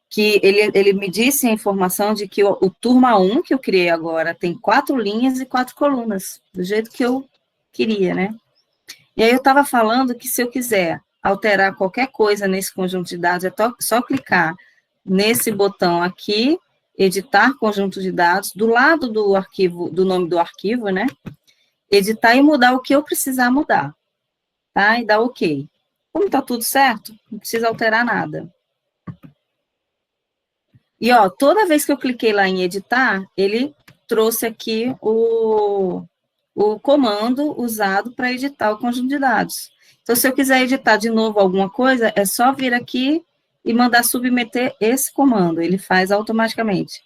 que ele me disse a informação de que o turma 1 que eu criei agora tem 4 linhas e 4 colunas, do jeito que eu queria, né? E aí eu estava falando que se eu quiser alterar qualquer coisa nesse conjunto de dados, é só clicar nesse botão aqui, editar conjunto de dados, do lado do arquivo, do nome do arquivo, né? Editar e mudar o que eu precisar mudar, tá? E dar OK. Como tá tudo certo, não precisa alterar nada. E, ó, toda vez que eu cliquei lá em editar, ele trouxe aqui o comando usado para editar o conjunto de dados. Então, se eu quiser editar de novo alguma coisa, é só vir aqui e mandar submeter esse comando, ele faz automaticamente,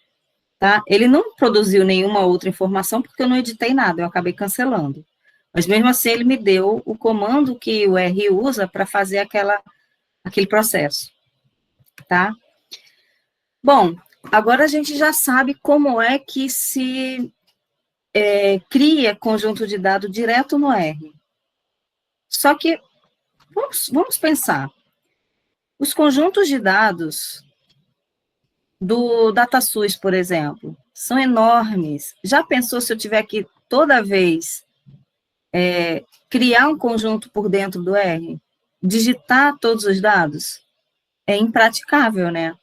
tá? Ele não produziu nenhuma outra informação, porque eu não editei nada, eu acabei cancelando. Mas, mesmo assim, ele me deu o comando que o R usa para fazer aquele processo, tá? Bom, agora a gente já sabe como é que se cria conjunto de dados direto no R. Só que, vamos pensar, os conjuntos de dados do DataSUS, por exemplo, são enormes. Já pensou se eu tiver que, toda vez, criar um conjunto por dentro do R? Digitar todos os dados? É impraticável, né?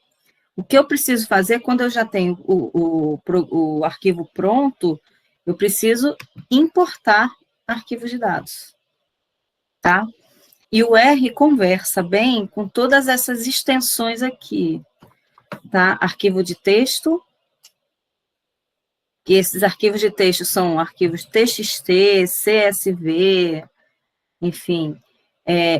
O que eu preciso fazer, quando eu já tenho o arquivo pronto, eu preciso importar arquivos de dados, tá? E o R conversa bem com todas essas extensões aqui, tá? Arquivo de texto, e esses arquivos de texto são arquivos TXT, CSV, enfim.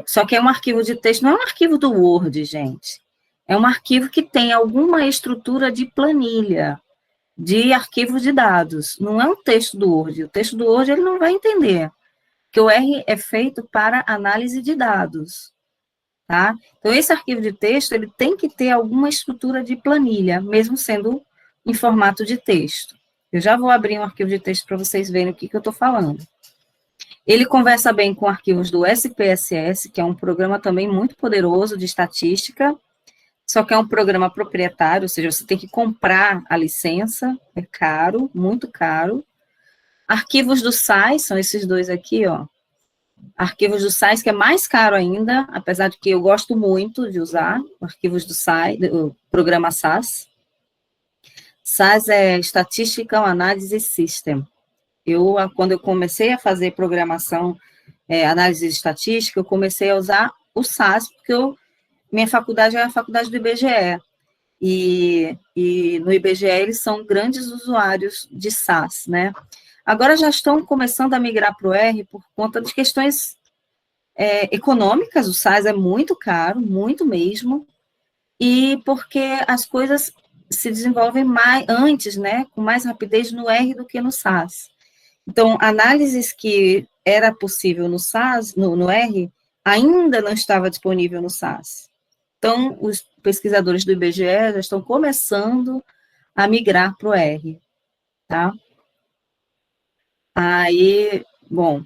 Só que é um arquivo de texto, não é um arquivo do Word, gente. É um arquivo que tem alguma estrutura de planilha, de arquivo de dados. Não é um texto do Word. O texto do Word ele não vai entender, porque o R é feito para análise de dados, tá? Então, esse arquivo de texto, ele tem que ter alguma estrutura de planilha, mesmo sendo em formato de texto. Eu já vou abrir um arquivo de texto para vocês verem o que eu estou falando. Ele conversa bem com arquivos do SPSS, que é um programa também muito poderoso de estatística, só que é um programa proprietário, ou seja, você tem que comprar a licença, é caro, muito caro. Arquivos do SAI, são esses dois aqui, ó. Arquivos do SAI, que é mais caro ainda, apesar de que eu gosto muito de usar arquivos do SAI, do programa SAS. SAS é Statistical Analysis System. Quando eu comecei a fazer programação, análise estatística, eu comecei a usar o SAS, porque minha faculdade é a faculdade do IBGE, e no IBGE eles são grandes usuários de SAS, né? Agora já estão começando a migrar para o R por conta de questões econômicas, o SAS é muito caro, muito mesmo, e porque as coisas se desenvolvem antes, né, com mais rapidez no R do que no SAS. Então, análises que era possível no SAS, no R, ainda não estava disponível no SAS. Então, os pesquisadores do IBGE já estão começando a migrar para o R, tá? Aí, bom,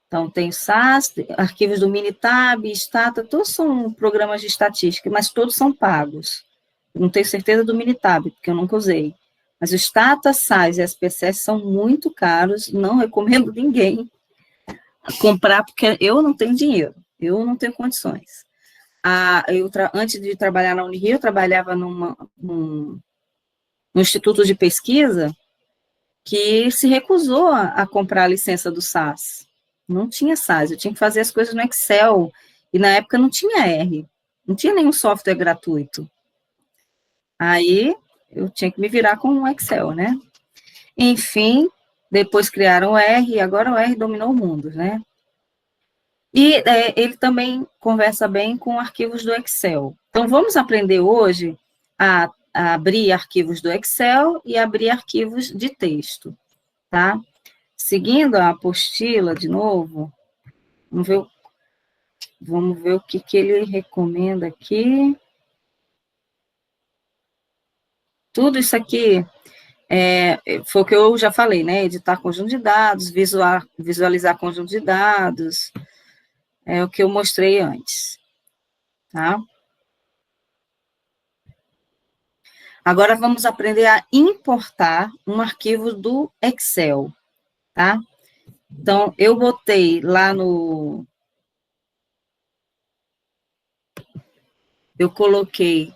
então tem o SAS, arquivos do Minitab, Stata, todos são programas de estatística, mas todos são pagos. Eu não tenho certeza do Minitab, porque eu nunca usei. Mas o Stata, SAS e SPSS são muito caros, não recomendo ninguém comprar, porque eu não tenho dinheiro, eu não tenho condições. Antes de trabalhar na Unirio, eu trabalhava num instituto de pesquisa que se recusou a comprar a licença do SAS. Não tinha SAS, eu tinha que fazer as coisas no Excel, e na época não tinha R, não tinha nenhum software gratuito. Aí, eu tinha que me virar com o Excel, né? Enfim, depois criaram o R, e agora o R dominou o mundo, né? E ele também conversa bem com arquivos do Excel. Então, vamos aprender hoje a abrir arquivos do Excel e abrir arquivos de texto, tá? Seguindo a apostila, de novo, vamos ver o que ele recomenda aqui. Tudo isso aqui foi o que eu já falei, né? Editar conjunto de dados, visualizar conjunto de dados, é o que eu mostrei antes, tá? Agora vamos aprender a importar um arquivo do Excel, tá? Então, eu botei lá eu coloquei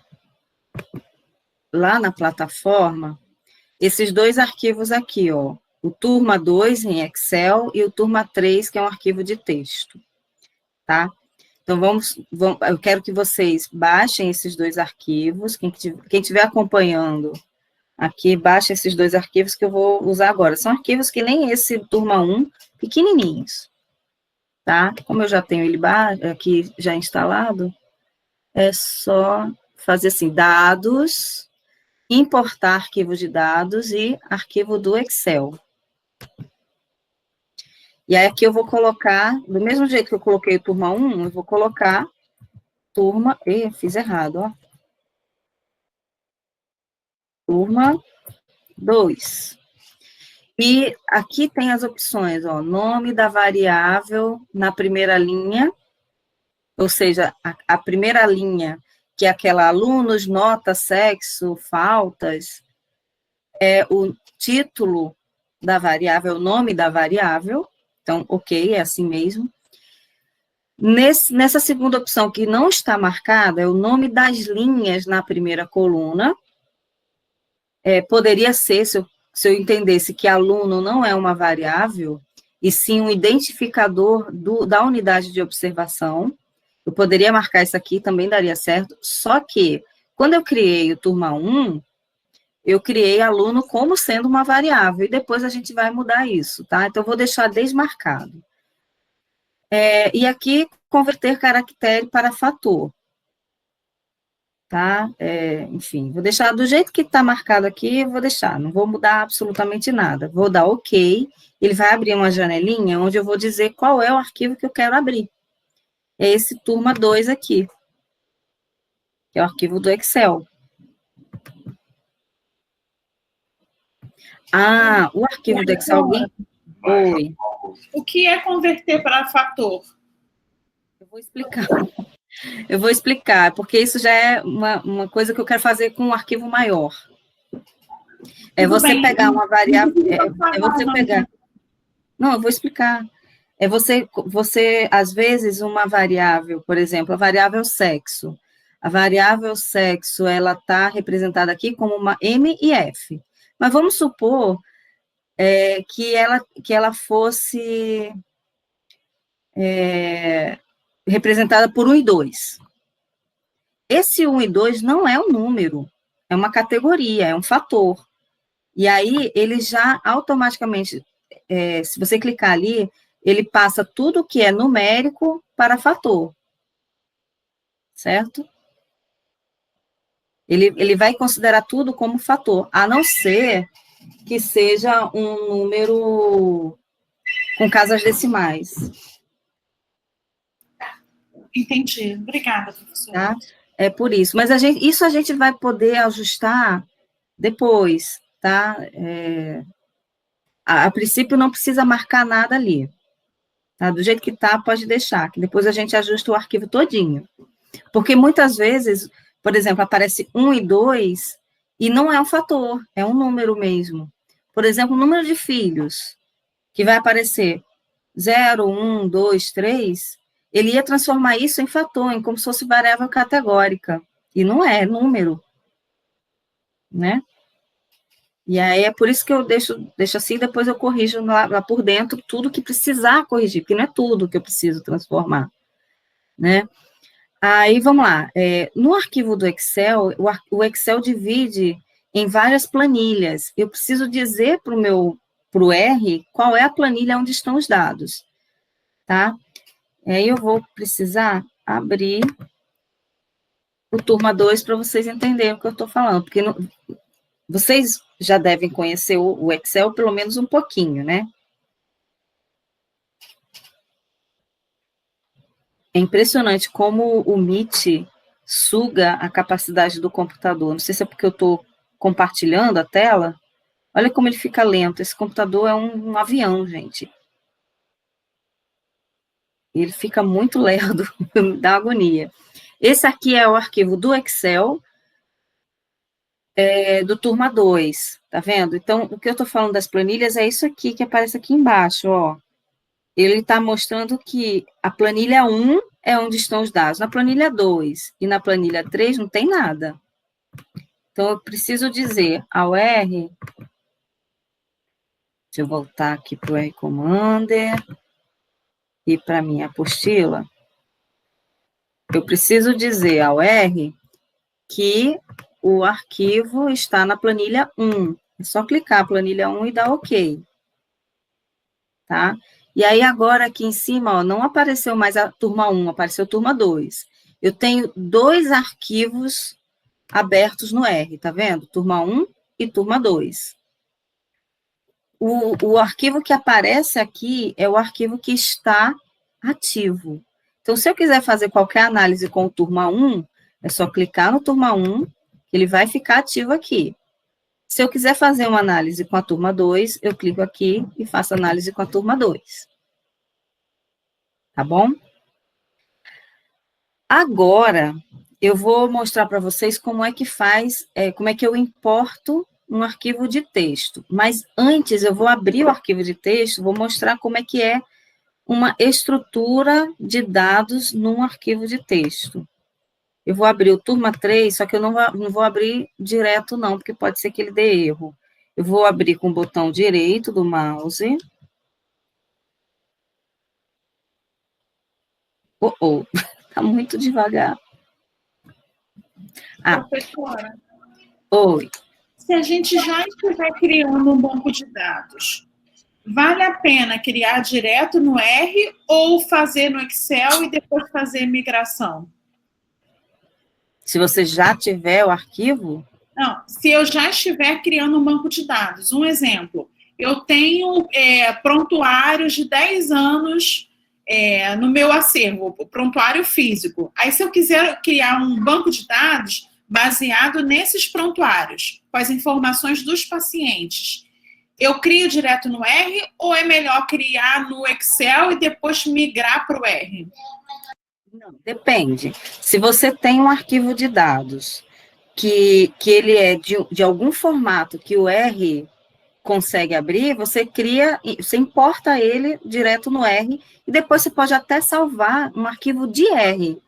lá na plataforma esses dois arquivos aqui, ó, o Turma 2 em Excel e o Turma 3, que é um arquivo de texto, tá? Então, eu quero que vocês baixem esses dois arquivos, quem estiver acompanhando aqui, baixa esses dois arquivos que eu vou usar agora. São arquivos que nem esse Turma 1, pequenininhos, tá? Como eu já tenho ele aqui já instalado, é só fazer assim, dados, importar arquivo de dados e arquivo do Excel. E aí aqui eu vou colocar, do mesmo jeito que eu coloquei o Turma 1, eu vou colocar Turma, fiz errado, ó. Turma 2. E aqui tem as opções, ó, nome da variável na primeira linha, ou seja, a primeira linha, que é aquela alunos, nota, sexo, faltas, é o título da variável, o nome da variável, então, ok, é assim mesmo. Nessa segunda opção, que não está marcada, é o nome das linhas na primeira coluna. Poderia ser, se eu entendesse que aluno não é uma variável, e sim um identificador da unidade de observação, eu poderia marcar isso aqui, também daria certo, só que, quando eu criei o Turma 1, eu criei aluno como sendo uma variável, e depois a gente vai mudar isso, tá? Então, eu vou deixar desmarcado. E aqui, converter caractere para fator. Tá? Enfim, vou deixar do jeito que está marcado aqui, vou deixar, não vou mudar absolutamente nada. Vou dar OK, ele vai abrir uma janelinha onde eu vou dizer qual é o arquivo que eu quero abrir. É esse Turma 2 aqui, que é o arquivo do Excel. O arquivo do Excel, alguém... Oi. O que é converter para fator? Eu vou explicar, porque isso já é uma coisa que eu quero fazer com um arquivo maior. Você pegar uma variável... você pegar... Não, eu vou explicar. Você, às vezes, uma variável, por exemplo, a variável sexo. A variável sexo, ela está representada aqui como uma M e F. Mas vamos supor que ela fosse representada por 1 e 2. Esse 1 e 2 não é um número, é uma categoria, é um fator. E aí, ele já automaticamente, se você clicar ali, ele passa tudo que é numérico para fator. Certo? Ele vai considerar tudo como fator, a não ser que seja um número com casas decimais. Entendi. Obrigada, professora. Tá? É por isso. Mas isso a gente vai poder ajustar depois, tá? A princípio não precisa marcar nada ali. Tá? Do jeito que tá, pode deixar, que depois a gente ajusta o arquivo todinho. Porque muitas vezes, por exemplo, aparece 1 e 2 e não é um fator, é um número mesmo. Por exemplo, o número de filhos, que vai aparecer 0, 1, 2, 3, ele ia transformar isso em fator, em como se fosse variável categórica. E não é número. Né? E aí é por isso que eu deixo assim, depois eu corrijo lá por dentro tudo que precisar corrigir, porque não é tudo que eu preciso transformar. Né? Aí, vamos lá, no arquivo do Excel, o Excel divide em várias planilhas. Eu preciso dizer para o R qual é a planilha onde estão os dados, tá? Aí eu vou precisar abrir o turma 2 para vocês entenderem o que eu estou falando, porque vocês já devem conhecer o Excel pelo menos um pouquinho, né? É impressionante como o Meet suga a capacidade do computador. Não sei se é porque eu estou compartilhando a tela. Olha como ele fica lento. Esse computador é um avião, gente. Ele fica muito lerdo, dá agonia. Esse aqui é o arquivo do Excel, do turma 2, tá vendo? Então, o que eu estou falando das planilhas é isso aqui que aparece aqui embaixo, ó. Ele está mostrando que a planilha 1 é onde estão os dados, na planilha 2 e na planilha 3 não tem nada. Então, eu preciso dizer ao R, deixa eu voltar aqui para o R Commander e para a minha apostila, eu preciso dizer ao R que o arquivo está na planilha 1. É só clicar a planilha 1 e dar OK. Tá? E aí, agora, aqui em cima, ó, não apareceu mais a turma 1, apareceu a turma 2. Eu tenho 2 arquivos abertos no R, tá vendo? Turma 1 e turma 2. O arquivo que aparece aqui é o arquivo que está ativo. Então, se eu quiser fazer qualquer análise com o turma 1, é só clicar no turma 1, que ele vai ficar ativo aqui. Se eu quiser fazer uma análise com a turma 2, eu clico aqui e faço análise com a turma 2. Tá bom? Agora, eu vou mostrar para vocês como é que faz, como é que eu importo um arquivo de texto. Mas antes, eu vou abrir o arquivo de texto, vou mostrar como é que é uma estrutura de dados num arquivo de texto. Eu vou abrir o turma 3, só que eu não vou abrir direto, não, porque pode ser que ele dê erro. Eu vou abrir com o botão direito do mouse. Tá muito devagar. Professora, Oi. se a gente já estiver criando um banco de dados, vale a pena criar direto no R ou fazer no Excel e depois fazer migração? Se você já tiver o arquivo? Não, se eu já estiver criando um banco de dados. Um exemplo, eu tenho prontuários de 10 anos no meu acervo, prontuário físico. Aí, se eu quiser criar um banco de dados baseado nesses prontuários, com as informações dos pacientes, eu crio direto no R ou é melhor criar no Excel e depois migrar para o R? Não, depende. Se você tem um arquivo de dados que ele é de algum formato que o R consegue abrir, você importa ele direto no R e depois você pode até salvar um arquivo de R,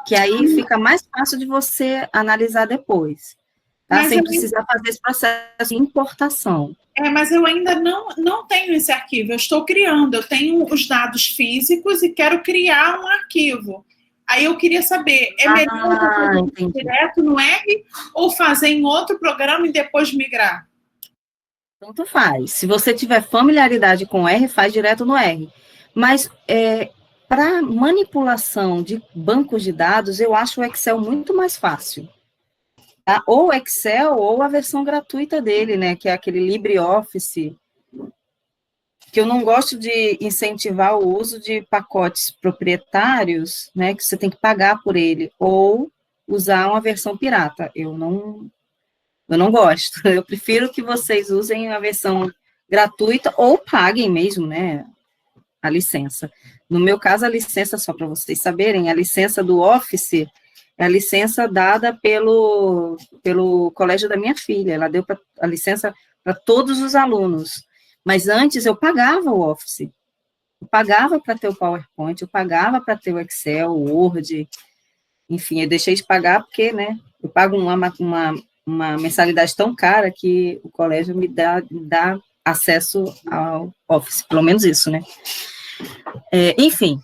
que aí fica mais fácil de você analisar depois. tá? Sem precisar fazer esse processo de importação. Mas eu ainda não tenho esse arquivo, eu estou criando, eu tenho os dados físicos e quero criar um arquivo. Aí eu queria saber, é melhor fazer direto no R ou fazer em outro programa e depois migrar? Tanto faz. Se você tiver familiaridade com R, faz direto no R. Mas para manipulação de bancos de dados, eu acho o Excel muito mais fácil. Tá? Ou o Excel, ou a versão gratuita dele, né? Que é aquele LibreOffice, que eu não gosto de incentivar o uso de pacotes proprietários, né? Que você tem que pagar por ele, ou usar uma versão pirata. Eu não gosto. Eu prefiro que vocês usem a versão gratuita ou paguem mesmo, né? A licença. No meu caso, a licença, só para vocês saberem, a licença do Office é a licença dada pelo colégio da minha filha. Ela deu a licença para todos os alunos. Mas antes eu pagava o Office. Eu pagava para ter o PowerPoint, eu pagava para ter o Excel, o Word. Enfim, eu deixei de pagar porque, né? Eu pago uma mensalidade tão cara que o colégio me dá acesso ao Office, pelo menos isso, né? Enfim,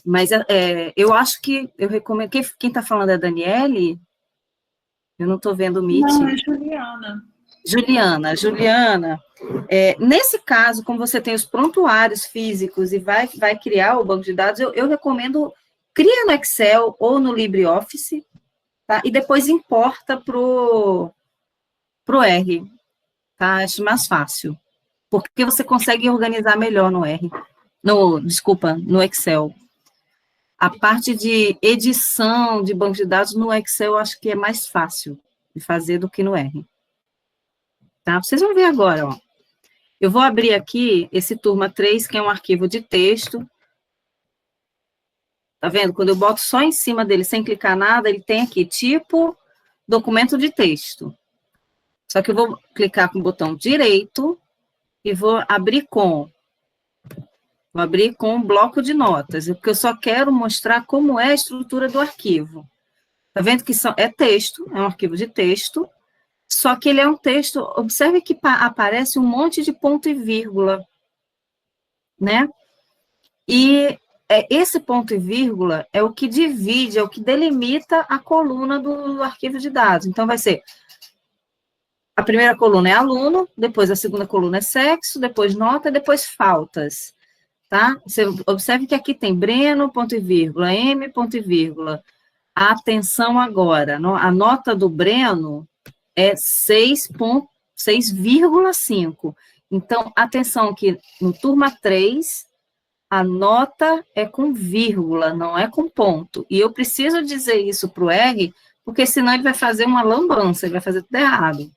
mas eu acho que eu recomendo. Quem está falando é a Daniele? Eu não estou vendo o Meet. Não, é Juliana. Juliana, nesse caso, como você tem os prontuários físicos e vai criar o banco de dados, eu recomendo cria no Excel ou no LibreOffice, tá? E depois importa pro R, tá? Acho mais fácil, porque você consegue organizar melhor no R. No Excel. A parte de edição de banco de dados no Excel, eu acho que é mais fácil de fazer do que no R. Tá? Vocês vão ver agora, ó. Eu vou abrir aqui esse turma 3, que é um arquivo de texto. Tá vendo? Quando eu boto só em cima dele, sem clicar nada, ele tem aqui, tipo, documento de texto. Só que eu vou clicar com o botão direito e vou abrir com um bloco de notas, porque eu só quero mostrar como é a estrutura do arquivo. Tá vendo que é texto, é um arquivo de texto, só que ele é um texto, observe que aparece um monte de ponto e vírgula, né? E esse ponto e vírgula é o que divide, é o que delimita a coluna do arquivo de dados. Então, vai ser, a primeira coluna é aluno, depois a segunda coluna é sexo, depois nota, depois faltas. Tá? Você observe que aqui tem Breno, ponto e vírgula, M, ponto e vírgula. Atenção agora, a nota do Breno é 6,5. Então, atenção que no turma 3, a nota é com vírgula, não é com ponto. E eu preciso dizer isso para o R, porque senão ele vai fazer uma lambança, ele vai fazer tudo errado.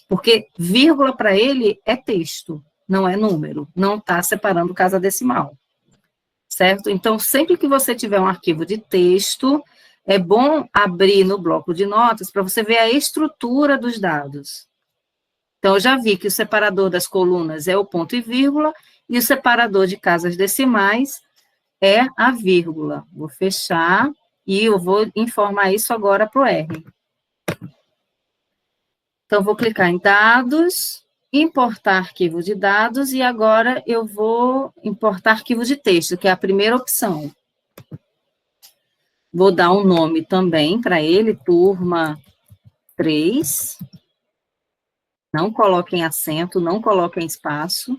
Porque vírgula para ele é texto. Não é número, não está separando casa decimal, certo? Então, sempre que você tiver um arquivo de texto, é bom abrir no bloco de notas para você ver a estrutura dos dados. Então, eu já vi que o separador das colunas é o ponto e vírgula, e o separador de casas decimais é a vírgula. Vou fechar, e eu vou informar isso agora para o R. Então, vou clicar em dados, importar arquivo de dados, e agora eu vou importar arquivo de texto, que é a primeira opção. Vou dar um nome também para ele, turma 3. Não coloquem acento, não coloquem espaço.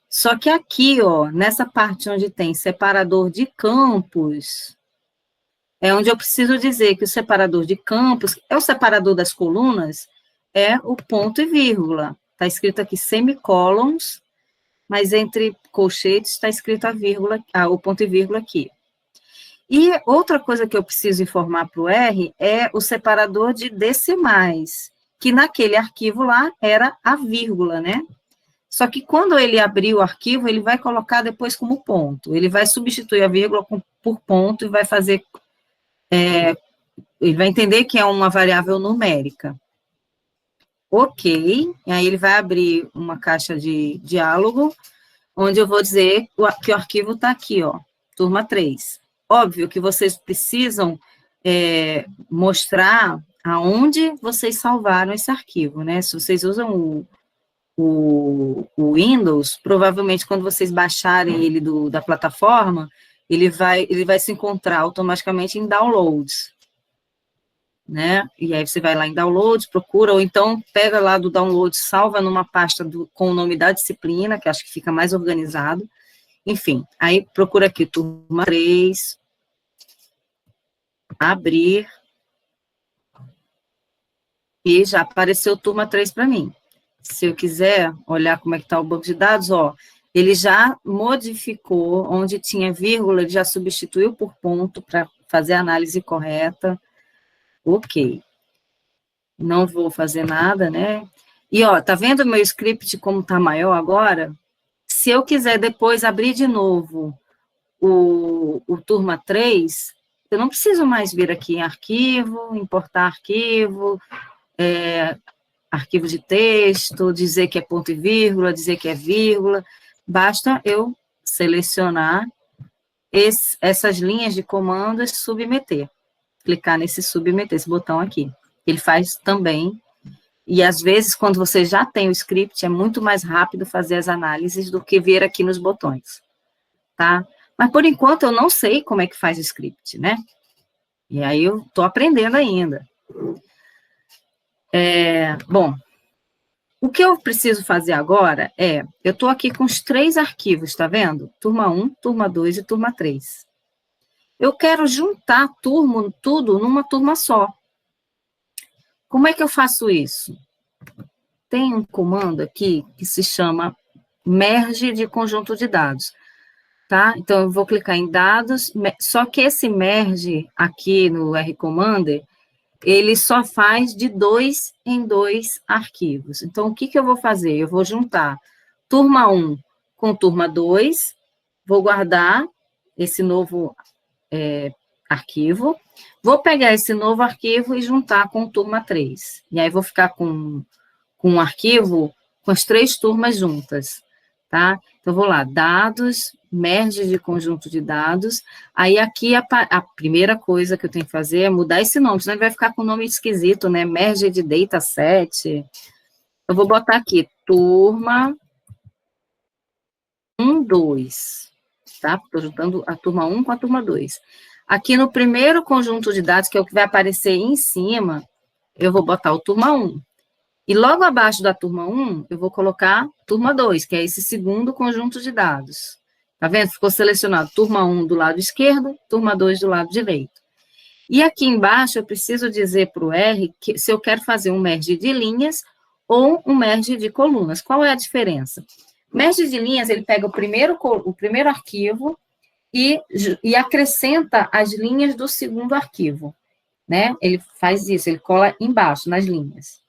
Só que aqui, ó, nessa parte onde tem separador de campos, é onde eu preciso dizer que o separador de campos é o separador das colunas, é o ponto e vírgula. Está escrito aqui semicolons, mas entre colchetes está escrito a vírgula, o ponto e vírgula aqui. E outra coisa que eu preciso informar para o R é o separador de decimais, que naquele arquivo lá era a vírgula, né? Só que quando ele abrir o arquivo, ele vai colocar depois como ponto. Ele vai substituir a vírgula por ponto e vai fazer... ele vai entender que é uma variável numérica. Ok, e aí ele vai abrir uma caixa de diálogo, onde eu vou dizer que o arquivo está aqui, ó, turma 3. Óbvio que vocês precisam mostrar aonde vocês salvaram esse arquivo, né? Se vocês usam o Windows, provavelmente quando vocês baixarem ele da plataforma, ele vai se encontrar automaticamente em downloads, né? E aí você vai lá em downloads, procura, ou então pega lá do download, salva numa pasta com o nome da disciplina, que acho que fica mais organizado. Enfim, aí procura aqui, turma 3, abrir, e já apareceu turma 3 para mim. Se eu quiser olhar como é que está o banco de dados, ó, ele já modificou, onde tinha vírgula, ele já substituiu por ponto para fazer a análise correta. Ok. Não vou fazer nada, né? E, ó, tá vendo o meu script como tá maior agora? Se eu quiser depois abrir de novo o turma 3, eu não preciso mais vir aqui em arquivo, importar arquivo, arquivo de texto, dizer que é ponto e vírgula, dizer que é vírgula, basta eu selecionar essas linhas de comando e submeter, clicar nesse submeter, esse botão aqui. Ele faz também, e às vezes, quando você já tem o script, é muito mais rápido fazer as análises do que vir aqui nos botões, tá? Mas, por enquanto, eu não sei como é que faz o script, né? E aí, eu estou aprendendo ainda. Bom, o que eu preciso fazer agora eu estou aqui com os 3 arquivos, tá vendo? Turma 1, turma 2 e turma 3. Eu quero juntar tudo numa turma só. Como é que eu faço isso? Tem um comando aqui que se chama merge de conjunto de dados, tá? Então, eu vou clicar em dados, só que esse merge aqui no R-Commander, ele só faz de 2 em 2 arquivos. Então, o que eu vou fazer? Eu vou juntar turma 1 com turma 2, vou guardar esse novo arquivo, vou pegar esse novo arquivo e juntar com turma 3. E aí, vou ficar com um arquivo com as 3 turmas juntas, tá? Então, vou lá, dados, merge de conjunto de dados, aí aqui a primeira coisa que eu tenho que fazer é mudar esse nome, senão ele vai ficar com um nome esquisito, né? Merge de dataset. Eu vou botar aqui, turma 1, 2, tá? Estou juntando a turma 1 com a turma 2. Aqui no primeiro conjunto de dados, que é o que vai aparecer em cima, eu vou botar o turma 1. E logo abaixo da turma 1, eu vou colocar turma 2, que é esse segundo conjunto de dados. Tá vendo? Ficou selecionado turma 1 do lado esquerdo, turma 2 do lado direito. E aqui embaixo, eu preciso dizer para o R que se eu quero fazer um merge de linhas ou um merge de colunas. Qual é a diferença? Merge de linhas, ele pega o primeiro arquivo e acrescenta as linhas do segundo arquivo, né? Ele faz isso, ele cola embaixo, nas linhas.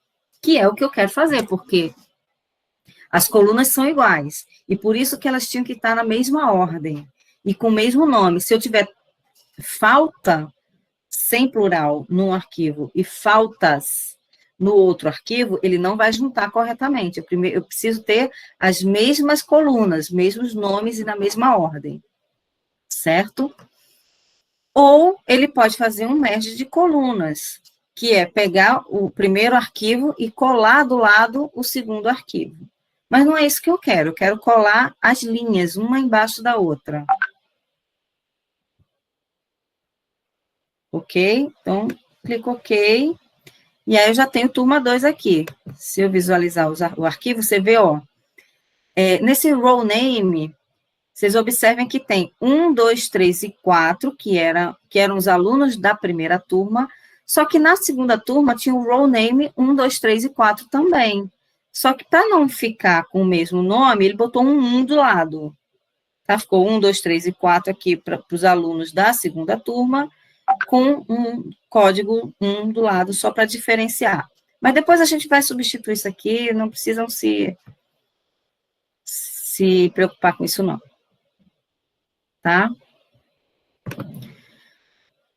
Que é o que eu quero fazer, porque as colunas são iguais, e por isso que elas tinham que estar na mesma ordem, e com o mesmo nome. Se eu tiver falta, sem plural, num arquivo, e faltas no outro arquivo, ele não vai juntar corretamente. Eu preciso ter as mesmas colunas, mesmos nomes e na mesma ordem, certo? Ou ele pode fazer um merge de colunas, que é pegar o primeiro arquivo e colar do lado o segundo arquivo. Mas não é isso que eu quero colar as linhas, uma embaixo da outra. Ok? Então, clico OK. E aí, eu já tenho turma 2 aqui. Se eu visualizar o arquivo, você vê, ó, nesse row name, vocês observem que tem 1, 2, 3 e 4, que eram os alunos da primeira turma, só que na segunda turma tinha o row name 1, 2, 3 e 4 também. Só que para não ficar com o mesmo nome, ele botou um 1 do lado. Tá? Ficou 1, 2, 3 e 4 aqui para os alunos da segunda turma, com um código 1 do lado, só para diferenciar. Mas depois a gente vai substituir isso aqui, não precisam se preocupar com isso, não. Tá?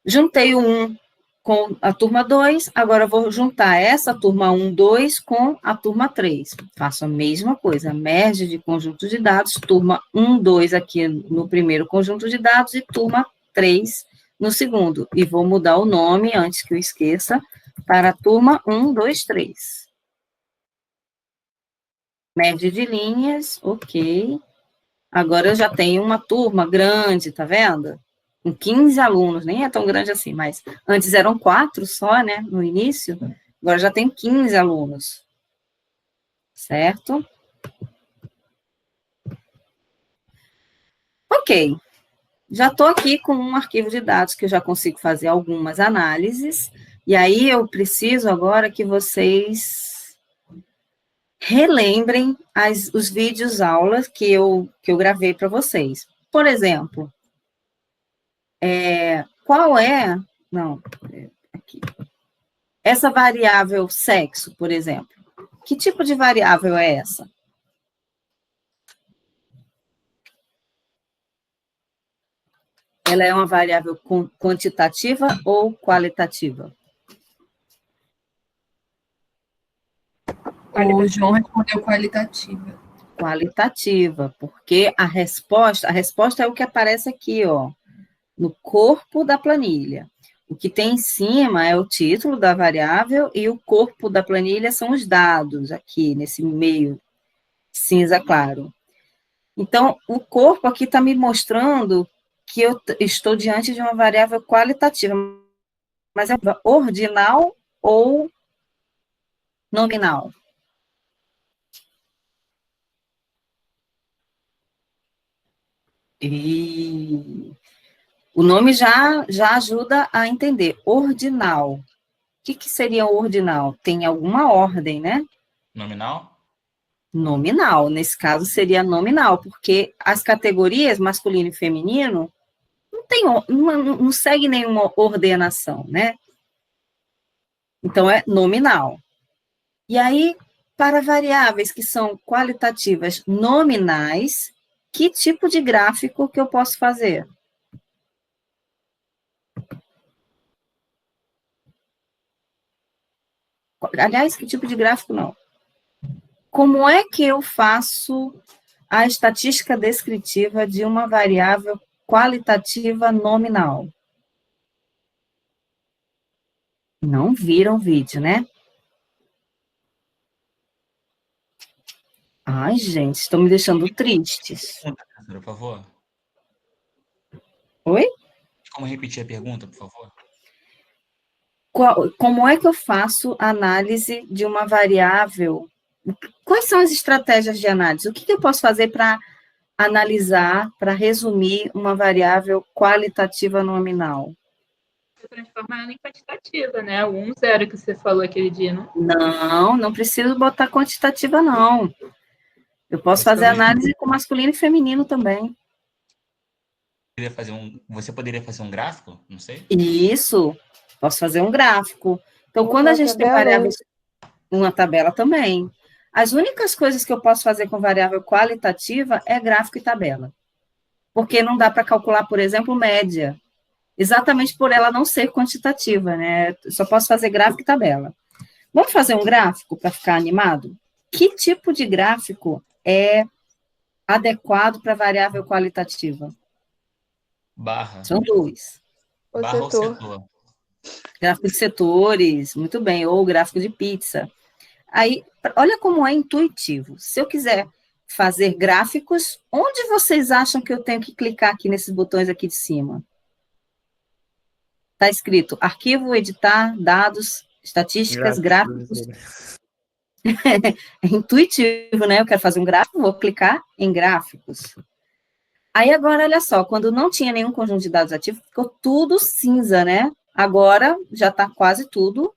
Juntei o 1 com a turma 2, agora eu vou juntar essa turma 1, 2 com a turma 3. Faço a mesma coisa, merge de conjunto de dados, turma 1, 2 aqui no primeiro conjunto de dados e turma 3 no segundo. E vou mudar o nome, antes que eu esqueça, Para a turma 1, 2, 3. Média de linhas, ok. Agora eu já tenho uma turma grande, tá vendo? Com 15 alunos, nem é tão grande assim, mas antes eram 4 só, né, no início, agora já tem 15 alunos, certo? Ok, já estou aqui com um arquivo de dados que eu já consigo fazer algumas análises, e aí eu preciso agora que vocês relembrem os vídeos aulas que eu gravei para vocês. Por exemplo, qual é... Não, aqui. Essa variável sexo, por exemplo. Que tipo de variável é essa? Ela é uma variável quantitativa ou qualitativa? O João respondeu qualitativa. Qualitativa, porque a resposta é o que aparece aqui, ó, no corpo da planilha. O que tem em cima é o título da variável e o corpo da planilha são os dados, aqui, nesse meio cinza claro. Então, o corpo aqui está me mostrando que eu estou diante de uma variável qualitativa, mas é ordinal ou nominal? E o nome já ajuda a entender. Ordinal. O que seria ordinal? Tem alguma ordem, né? Nominal? Nominal. Nesse caso, seria nominal, porque as categorias masculino e feminino não segue nenhuma ordenação, né? Então, é nominal. E aí, para variáveis que são qualitativas nominais, que tipo de gráfico que eu posso fazer? Aliás, que tipo de gráfico não? Como é que eu faço a estatística descritiva de uma variável qualitativa nominal? Não viram o vídeo, né? Ai, gente, estão me deixando tristes. Por favor. Oi? Como repetir a pergunta, por favor? Como é que eu faço a análise de uma variável? Quais são as estratégias de análise? O que eu posso fazer para analisar, para resumir uma variável qualitativa nominal? Você transforma ela em quantitativa, né? O 1, 0 que você falou aquele dia, né? Não preciso botar quantitativa, não. Eu posso fazer análise com masculino e feminino também. Você poderia fazer um gráfico? Não sei. Isso, posso fazer um gráfico. Então, quando a gente tem variáveis... Uma tabela também. As únicas coisas que eu posso fazer com variável qualitativa é gráfico e tabela. Porque não dá para calcular, por exemplo, média. Exatamente por ela não ser quantitativa, né? Eu só posso fazer gráfico e tabela. Vamos fazer um gráfico para ficar animado? Que tipo de gráfico é adequado para variável qualitativa? Barra. São dois. Barra ou setor. Gráfico de setores, muito bem, ou gráfico de pizza. Aí, olha como é intuitivo. Se eu quiser fazer gráficos, onde vocês acham que eu tenho que clicar aqui nesses botões aqui de cima? Está escrito arquivo, editar, dados, estatísticas, gráficos. É intuitivo, né? Eu quero fazer um gráfico, vou clicar em gráficos. Aí agora, olha só, quando não tinha nenhum conjunto de dados ativo, ficou tudo cinza, né? Agora já está quase tudo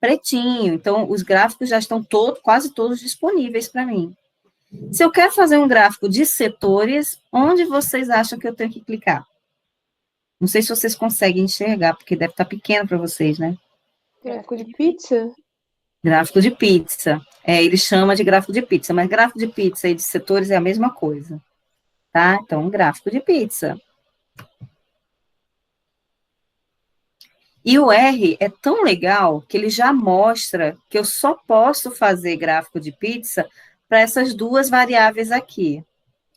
pretinho. Então, os gráficos já estão quase todos disponíveis para mim. Se eu quero fazer um gráfico de setores, onde vocês acham que eu tenho que clicar? Não sei se vocês conseguem enxergar, porque deve estar pequeno para vocês, né? Gráfico de pizza? Gráfico de pizza. Ele chama de gráfico de pizza, mas gráfico de pizza e de setores é a mesma coisa. Tá? Então, gráfico de pizza. E o R é tão legal que ele já mostra que eu só posso fazer gráfico de pizza para essas duas variáveis aqui,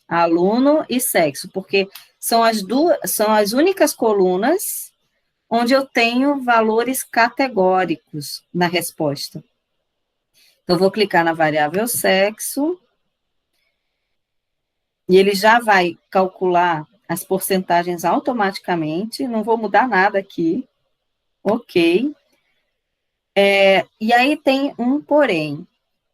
aluno e sexo, porque são as únicas colunas onde eu tenho valores categóricos na resposta. Então, eu vou clicar na variável sexo, e ele já vai calcular as porcentagens automaticamente, não vou mudar nada aqui, ok. E aí tem um porém.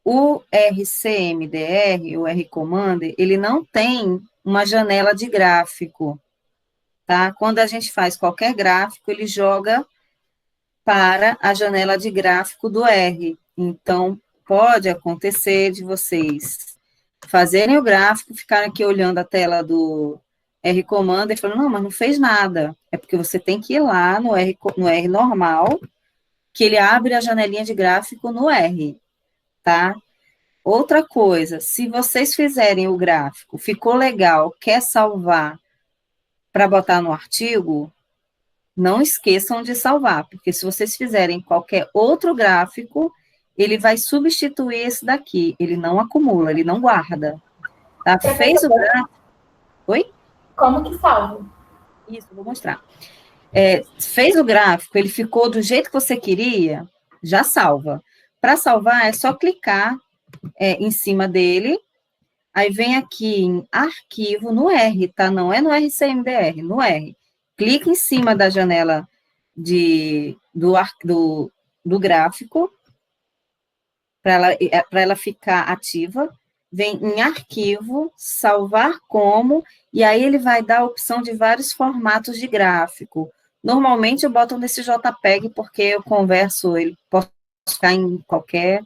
O RCMDR, o R-Commander, ele não tem uma janela de gráfico, tá? Quando a gente faz qualquer gráfico, ele joga para a janela de gráfico do R. Então, pode acontecer de vocês fazerem o gráfico, ficarem aqui olhando a tela do R-Commander e falando, não, mas não fez nada. É porque você tem que ir lá no R normal, que ele abre a janelinha de gráfico no R, tá? Outra coisa, se vocês fizerem o gráfico, ficou legal, quer salvar para botar no artigo, não esqueçam de salvar, porque se vocês fizerem qualquer outro gráfico, ele vai substituir esse daqui, ele não acumula, ele não guarda. Tá? Fez o gráfico... Oi? Como que salva? Isso, vou mostrar. Fez o gráfico, ele ficou do jeito que você queria, já salva. Para salvar, é só clicar em cima dele, aí vem aqui em arquivo, no R, tá? Não é no RCMDR, no R. Clica em cima da janela do gráfico, para ela ficar ativa, vem em arquivo, salvar como, e aí ele vai dar a opção de vários formatos de gráfico. Normalmente eu boto nesse JPEG, porque eu converso, ele pode ficar em qualquer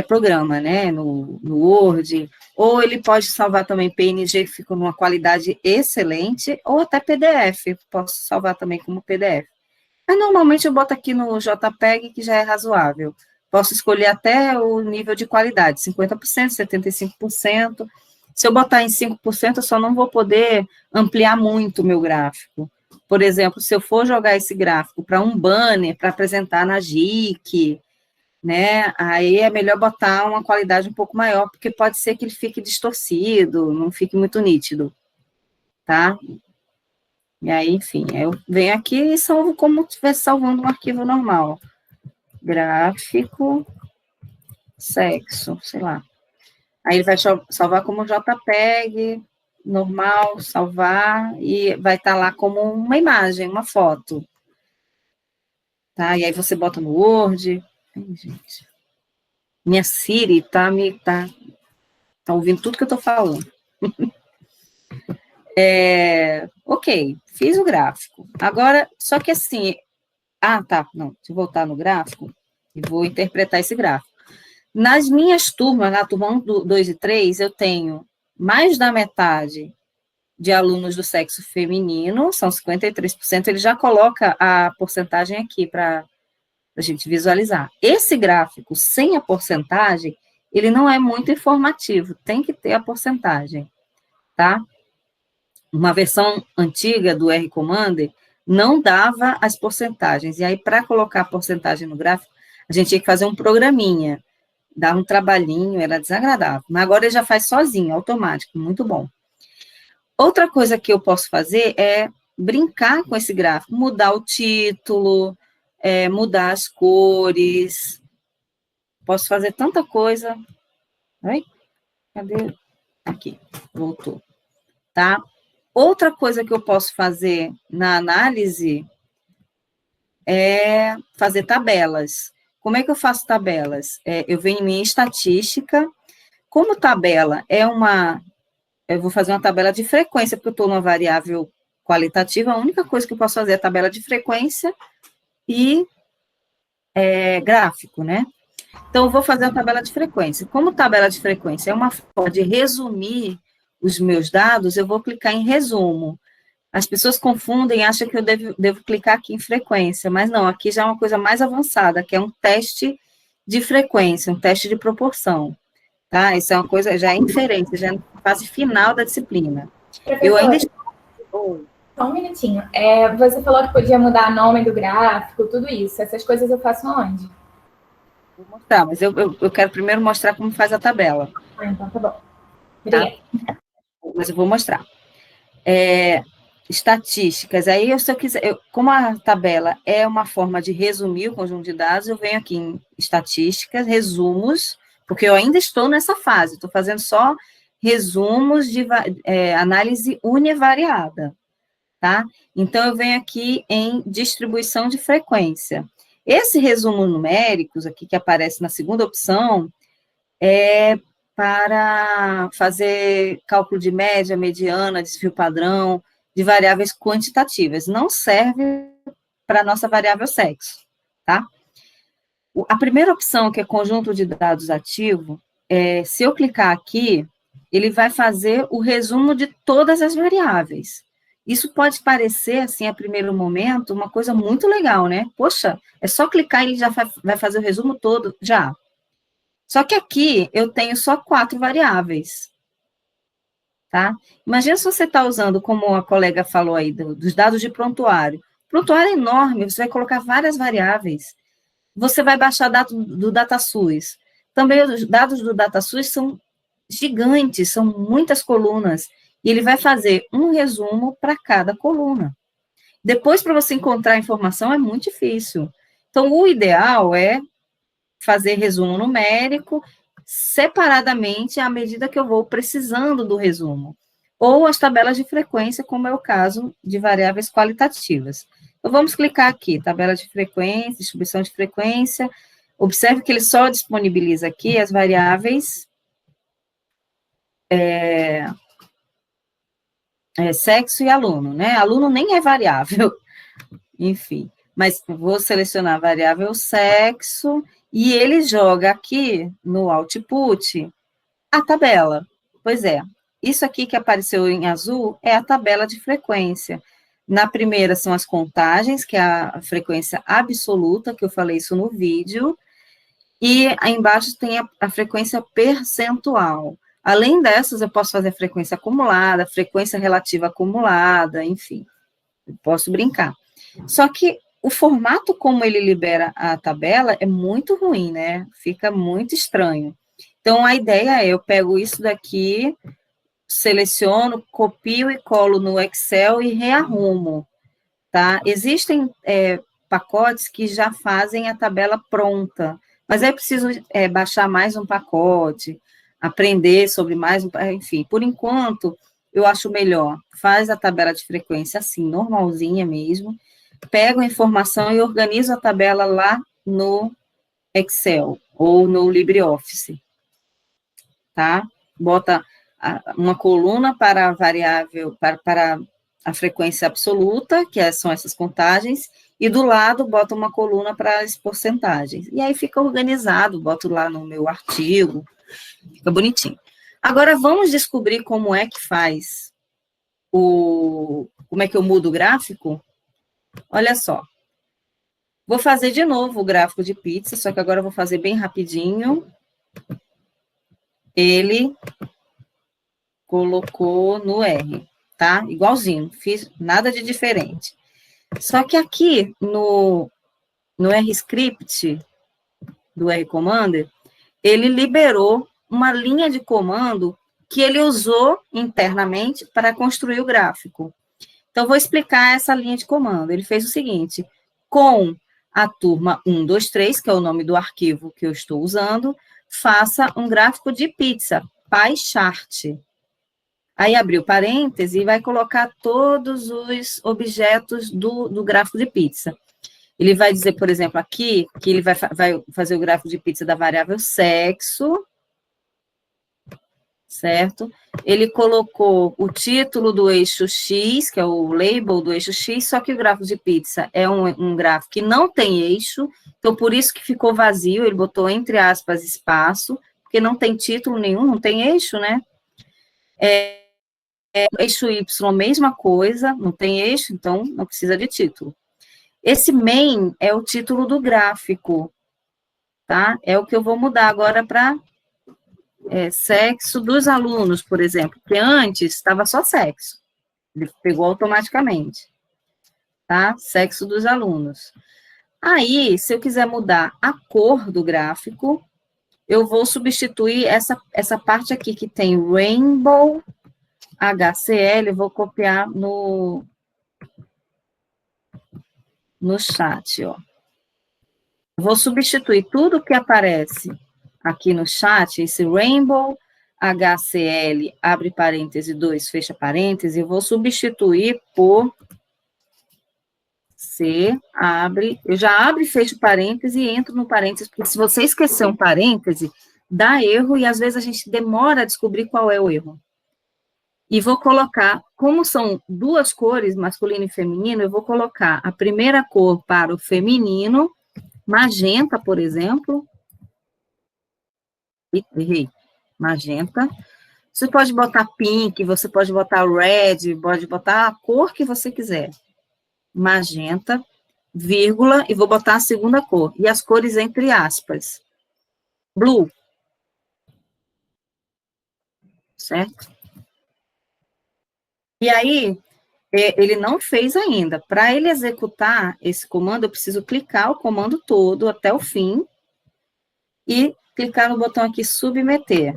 programa, né, no Word, ou ele pode salvar também PNG, que fica numa qualidade excelente, ou até PDF, posso salvar também como PDF. Mas normalmente eu boto aqui no JPEG, que já é razoável. Posso escolher até o nível de qualidade, 50%, 75%. Se eu botar em 5%, eu só não vou poder ampliar muito o meu gráfico. Por exemplo, se eu for jogar esse gráfico para um banner, para apresentar na GIC, né, aí é melhor botar uma qualidade um pouco maior, porque pode ser que ele fique distorcido, não fique muito nítido, tá? E aí, enfim, eu venho aqui e salvo como se estivesse salvando um arquivo normal. Gráfico, sexo, sei lá. Aí ele vai salvar como JPEG, normal, salvar, e vai estar lá como uma imagem, uma foto. Tá? E aí você bota no Word. Ai, gente. Minha Siri tá ouvindo tudo que eu tô falando. Ok, fiz o gráfico. Agora, só que assim... tá, não, deixa eu voltar no gráfico e vou interpretar esse gráfico. Nas minhas turmas, na turma 1, 2 e 3, eu tenho mais da metade de alunos do sexo feminino, são 53%, ele já coloca a porcentagem aqui para a gente visualizar. Esse gráfico, sem a porcentagem, ele não é muito informativo, tem que ter a porcentagem, tá? Uma versão antiga do R-Commander não dava as porcentagens, e aí, para colocar a porcentagem no gráfico, a gente tinha que fazer um programinha, dar um trabalhinho, era desagradável, mas agora ele já faz sozinho, automático, muito bom. Outra coisa que eu posso fazer é brincar com esse gráfico, mudar o título, mudar as cores, posso fazer tanta coisa. Oi? Cadê? Aqui, voltou, tá? Outra coisa que eu posso fazer na análise é fazer tabelas. Como é que eu faço tabelas? Eu venho em minha estatística, como tabela eu vou fazer uma tabela de frequência, porque eu estou numa variável qualitativa, a única coisa que eu posso fazer é a tabela de frequência e gráfico, né? Então, eu vou fazer a tabela de frequência. Como tabela de frequência é uma forma de resumir os meus dados, eu vou clicar em resumo. As pessoas confundem, acham que eu devo clicar aqui em frequência, mas não, aqui já é uma coisa mais avançada, que é um teste de frequência, um teste de proporção, tá? Isso é uma coisa, já é inferência, já é na fase final da disciplina. Eu ainda estou... Só um minutinho. Você falou que podia mudar o nome do gráfico, tudo isso. Essas coisas eu faço onde? Vou mostrar, mas eu quero primeiro mostrar como faz a tabela. Então tá bom. Obrigada. Tá? Mas eu vou mostrar. estatísticas. Aí, se eu quiser, como a tabela é uma forma de resumir o conjunto de dados, eu venho aqui em estatísticas, resumos, porque eu ainda estou nessa fase, estou fazendo só resumos de análise univariada, tá? Então, eu venho aqui em distribuição de frequência. Esse resumo numéricos aqui, que aparece na segunda opção, é para fazer cálculo de média, mediana, desvio padrão, de variáveis quantitativas. Não serve para a nossa variável sexo, tá? A primeira opção, que é conjunto de dados ativo, se eu clicar aqui, ele vai fazer o resumo de todas as variáveis. Isso pode parecer, assim, a primeiro momento, uma coisa muito legal, né? Poxa, é só clicar e ele já vai fazer o resumo todo, já. Só que aqui eu tenho só 4 variáveis, tá? Imagina se você está usando, como a colega falou aí, dos dados de prontuário. Prontuário é enorme, você vai colocar várias variáveis. Você vai baixar dados do DataSUS. Também os dados do DataSUS são gigantes, são muitas colunas. E ele vai fazer um resumo para cada coluna. Depois, para você encontrar a informação, é muito difícil. Então, o ideal é fazer resumo numérico separadamente à medida que eu vou precisando do resumo. Ou as tabelas de frequência, como é o caso de variáveis qualitativas. Então, vamos clicar aqui, tabela de frequência, distribuição de frequência. Observe que ele só disponibiliza aqui as variáveis sexo e aluno, né? Aluno nem é variável, enfim. Mas vou selecionar a variável sexo e ele joga aqui no output a tabela. Pois é, isso aqui que apareceu em azul é a tabela de frequência. Na primeira são as contagens, que é a frequência absoluta, que eu falei isso no vídeo, e aí embaixo tem a frequência percentual. Além dessas, eu posso fazer frequência acumulada, frequência relativa acumulada, enfim, eu posso brincar. Só que o formato como ele libera a tabela é muito ruim, né? Fica muito estranho. Então, a ideia é, eu pego isso daqui, seleciono, copio e colo no Excel e rearrumo, tá? Existem pacotes que já fazem a tabela pronta, mas aí eu preciso baixar mais um pacote, aprender sobre mais um, enfim, por enquanto, eu acho melhor, faz a tabela de frequência assim, normalzinha mesmo, pego a informação e organizo a tabela lá no Excel ou no LibreOffice, tá? Bota uma coluna para a variável, para a frequência absoluta, que são essas contagens, e do lado bota uma coluna para as porcentagens. E aí fica organizado, boto lá no meu artigo, fica bonitinho. Agora, vamos descobrir como é que faz como é que eu mudo o gráfico? Olha só. Vou fazer de novo o gráfico de pizza, só que agora eu vou fazer bem rapidinho. Ele colocou no R, tá? Igualzinho, fiz nada de diferente. Só que aqui no RScript do RCommander, ele liberou uma linha de comando que ele usou internamente para construir o gráfico. Então, vou explicar essa linha de comando. Ele fez o seguinte, com a turma 123, que é o nome do arquivo que eu estou usando, faça um gráfico de pizza, PyChart. Aí, abriu parêntese e vai colocar todos os objetos do gráfico de pizza. Ele vai dizer, por exemplo, aqui, que ele vai fazer o gráfico de pizza da variável sexo, certo? Ele colocou o título do eixo X, que é o label do eixo X, só que o gráfico de pizza é um gráfico que não tem eixo, então por isso que ficou vazio, ele botou entre aspas espaço, porque não tem título nenhum, não tem eixo, né? Eixo Y, mesma coisa, não tem eixo, então não precisa de título. Esse main é o título do gráfico, tá? É o que eu vou mudar agora para sexo dos alunos, por exemplo, porque antes estava só sexo, ele pegou automaticamente, tá? Sexo dos alunos. Aí, se eu quiser mudar a cor do gráfico, eu vou substituir essa parte aqui que tem Rainbow HCL, eu vou copiar no no chat, ó. Vou substituir tudo que aparece aqui no chat, esse Rainbow, HCL, abre parêntese 2, fecha parêntese, eu vou substituir por C, abre, eu já abro e fecho parêntese e entro no parêntese, porque se você esquecer um parêntese, dá erro e às vezes a gente demora a descobrir qual é o erro. E vou colocar, como são duas cores, masculino e feminino, eu vou colocar a primeira cor para o feminino, magenta, por exemplo. Errei. Magenta. Você pode botar pink, você pode botar red, pode botar a cor que você quiser. Magenta, vírgula, e vou botar a segunda cor. E as cores entre aspas. Blue. Certo? E aí, ele não fez ainda. Para ele executar esse comando, eu preciso clicar o comando todo até o fim e clicar no botão aqui, submeter.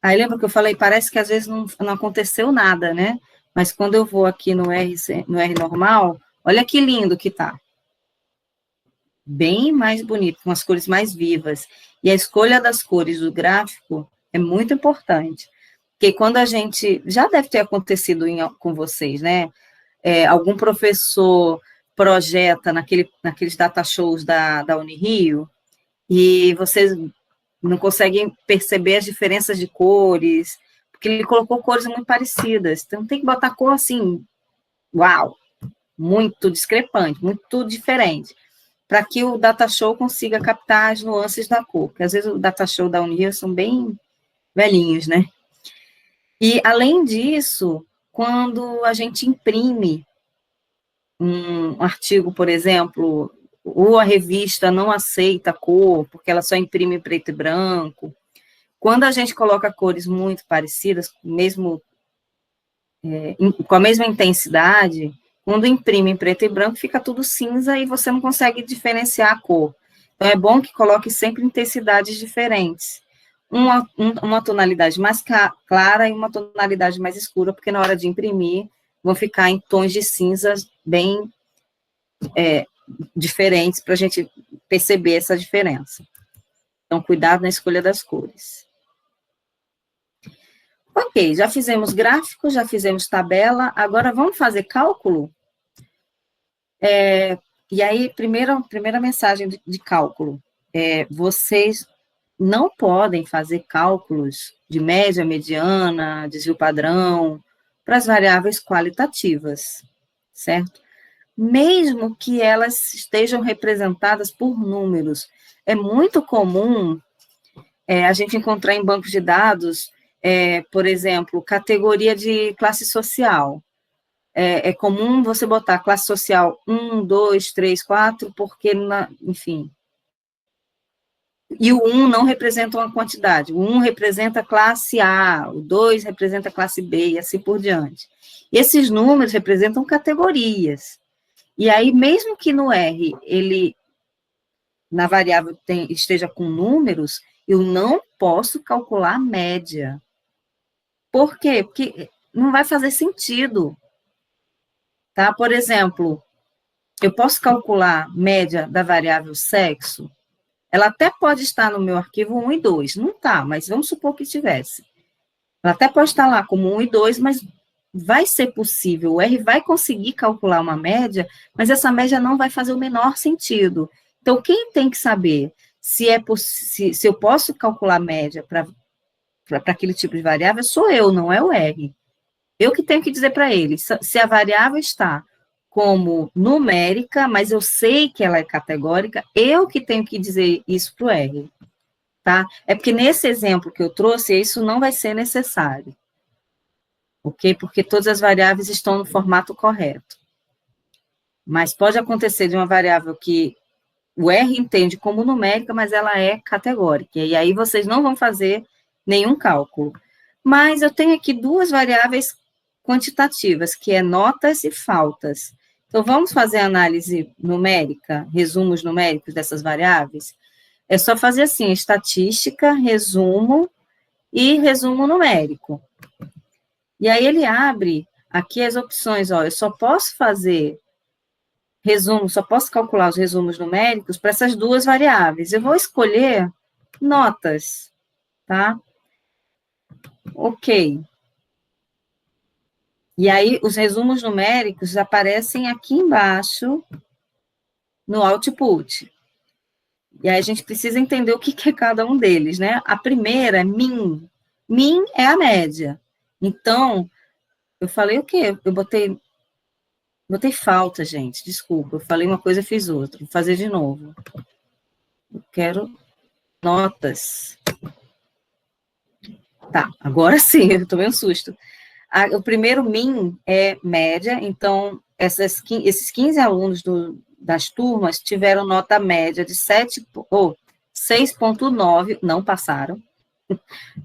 Aí, lembra que eu falei, parece que às vezes não aconteceu nada, né? Mas quando eu vou aqui no R normal, olha que lindo que tá. Bem mais bonito, com as cores mais vivas. E a escolha das cores do gráfico é muito importante. Porque quando a gente, já deve ter acontecido com vocês, né? Algum professor projeta naqueles data shows da Unirio, e vocês não conseguem perceber as diferenças de cores, porque ele colocou cores muito parecidas. Então, tem que botar cor assim, uau, muito discrepante, muito diferente, para que o data show consiga captar as nuances da cor, porque às vezes o data show da Unirio são bem velhinhos, né? E, além disso, quando a gente imprime um artigo, por exemplo, ou a revista não aceita cor, porque ela só imprime em preto e branco, quando a gente coloca cores muito parecidas, mesmo com a mesma intensidade, quando imprime em preto e branco, fica tudo cinza e você não consegue diferenciar a cor. Então, é bom que coloque sempre intensidades diferentes. Uma tonalidade mais clara e uma tonalidade mais escura, porque na hora de imprimir, vão ficar em tons de cinzas bem diferentes, para a gente perceber essa diferença. Então, cuidado na escolha das cores. Ok, já fizemos gráfico, já fizemos tabela, agora vamos fazer cálculo? E aí, primeira mensagem de cálculo. Vocês não podem fazer cálculos de média, mediana, desvio padrão, para as variáveis qualitativas, certo? Mesmo que elas estejam representadas por números. É muito comum a gente encontrar em bancos de dados, por exemplo, categoria de classe social. É comum você botar classe social 1, 2, 3, 4, porque, enfim... E o 1 não representa uma quantidade. O 1 representa classe A, o 2 representa classe B, e assim por diante. Esses números representam categorias. E aí, mesmo que no R, na variável esteja com números, eu não posso calcular a média. Por quê? Porque não vai fazer sentido. Tá? Por exemplo, eu posso calcular média da variável sexo. Ela até pode estar no meu arquivo 1 e 2, não está, mas vamos supor que tivesse. Ela até pode estar lá como 1 e 2, mas vai ser possível, o R vai conseguir calcular uma média, mas essa média não vai fazer o menor sentido. Então, quem tem que saber se eu posso calcular média para aquele tipo de variável, sou eu, não é o R. Eu que tenho que dizer para ele, se a variável está como numérica, mas eu sei que ela é categórica, eu que tenho que dizer isso para o R, tá? É porque nesse exemplo que eu trouxe, isso não vai ser necessário, ok? Porque todas as variáveis estão no formato correto. Mas pode acontecer de uma variável que o R entende como numérica, mas ela é categórica, e aí vocês não vão fazer nenhum cálculo. Mas eu tenho aqui duas variáveis quantitativas, que é notas e faltas. Então, vamos fazer análise numérica, resumos numéricos dessas variáveis? É só fazer assim, estatística, resumo e resumo numérico. E aí ele abre aqui as opções, ó, eu só posso fazer resumo, só posso calcular os resumos numéricos para essas duas variáveis. Eu vou escolher notas, tá? Ok. E aí, os resumos numéricos aparecem aqui embaixo no output. E aí, a gente precisa entender o que é cada um deles, né? A primeira é min. Min é a média. Então, eu falei o quê? Eu botei falta, gente, desculpa. Eu falei uma coisa, fiz outra. Vou fazer de novo. Eu quero notas. Tá, agora sim, eu tomei um susto. O primeiro min é média, então esses 15 alunos das turmas tiveram nota média de 6,9, não passaram.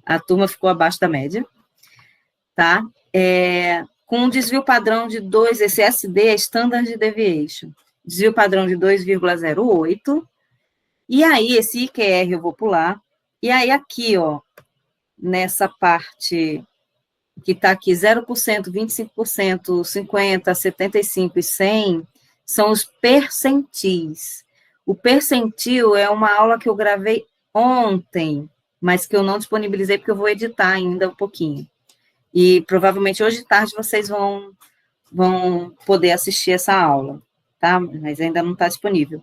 A turma ficou abaixo da média, tá? Com um desvio padrão de 2, esse SD é Standard Deviation, desvio padrão de 2,08, e aí esse IQR eu vou pular, e aí aqui, ó, nessa parte que está aqui 0%, 25%, 50%, 75% e 100%, são os percentis. O percentil é uma aula que eu gravei ontem, mas que eu não disponibilizei porque eu vou editar ainda um pouquinho. E provavelmente hoje de tarde vocês vão poder assistir essa aula, tá? Mas ainda não está disponível.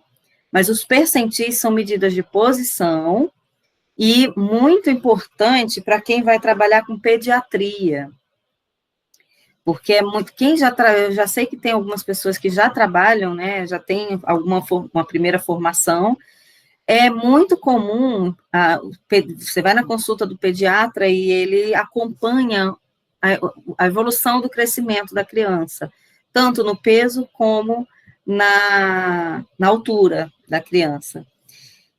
Mas os percentis são medidas de posição e muito importante para quem vai trabalhar com pediatria. Porque é muito, eu já sei que tem algumas pessoas que já trabalham, né, já tem uma primeira formação, é muito comum, você vai na consulta do pediatra e ele acompanha a evolução do crescimento da criança, tanto no peso como na altura da criança.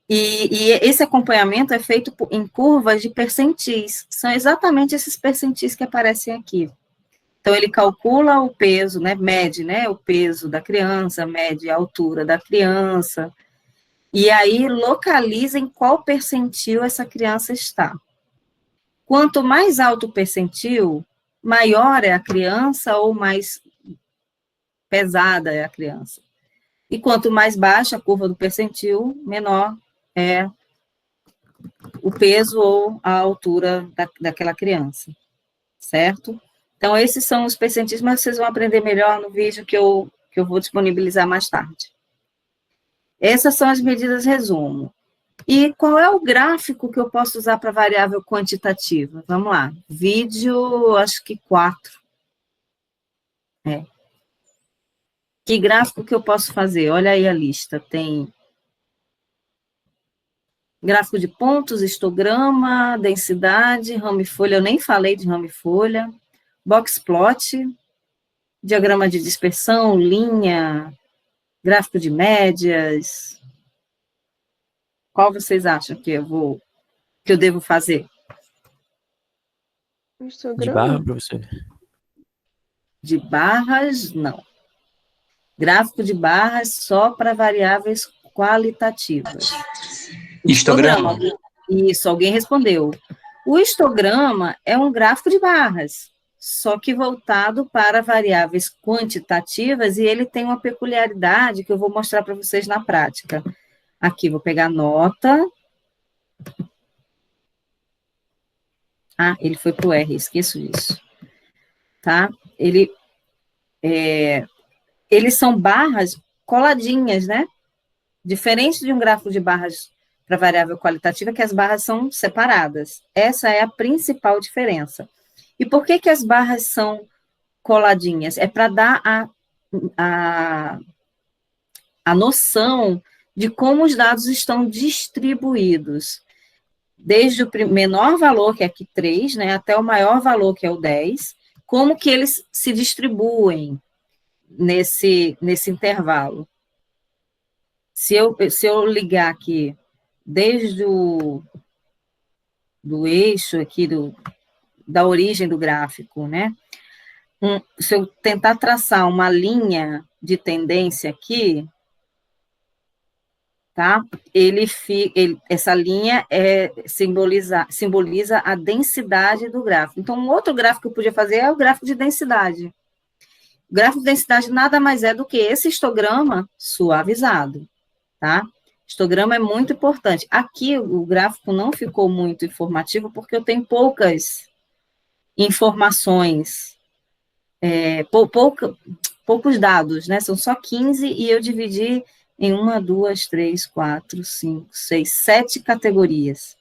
E esse acompanhamento é feito em curvas de percentis, são exatamente esses percentis que aparecem aqui. Então, ele calcula o peso, né, mede, né, o peso da criança, mede a altura da criança, e aí localiza em qual percentil essa criança está. Quanto mais alto o percentil, maior é a criança ou mais pesada é a criança. E quanto mais baixa a curva do percentil, menor é o peso ou a altura daquela criança, certo? Então, esses são os percentis, mas vocês vão aprender melhor no vídeo que eu vou disponibilizar mais tarde. Essas são as medidas resumo. E qual é o gráfico que eu posso usar para variável quantitativa? Vamos lá. Vídeo, acho que 4. Que gráfico que eu posso fazer? Olha aí a lista. Tem gráfico de pontos, histograma, densidade, ramifolha. Eu nem falei de ramifolha. Boxplot, diagrama de dispersão, linha, gráfico de médias. Qual vocês acham que eu devo fazer? De barra, professor? De barras, não. Gráfico de barras só para variáveis qualitativas. Histograma. Isso, alguém respondeu. O histograma é um gráfico de barras, só que voltado para variáveis quantitativas, e ele tem uma peculiaridade que eu vou mostrar para vocês na prática. Aqui, vou pegar nota. Ele foi para o R, esqueço disso. Tá? Eles são barras coladinhas, né? Diferente de um gráfico de barras para variável qualitativa, que as barras são separadas. Essa é a principal diferença. E por que as barras são coladinhas? É para dar a noção de como os dados estão distribuídos. Desde o menor valor, que é aqui 3, né, até o maior valor, que é o 10, como que eles se distribuem nesse intervalo. Se eu ligar aqui, desde do eixo aqui, da origem do gráfico, né? Se eu tentar traçar uma linha de tendência aqui, tá? Essa linha simboliza a densidade do gráfico. Então, um outro gráfico que eu podia fazer é o gráfico de densidade. O gráfico de densidade nada mais é do que esse histograma suavizado, tá? Histograma é muito importante. Aqui o gráfico não ficou muito informativo, porque eu tenho poucas informações, poucos dados, né? São só 15 e eu dividi em 1, 2, 3, 4, 5, 6, 7 categorias.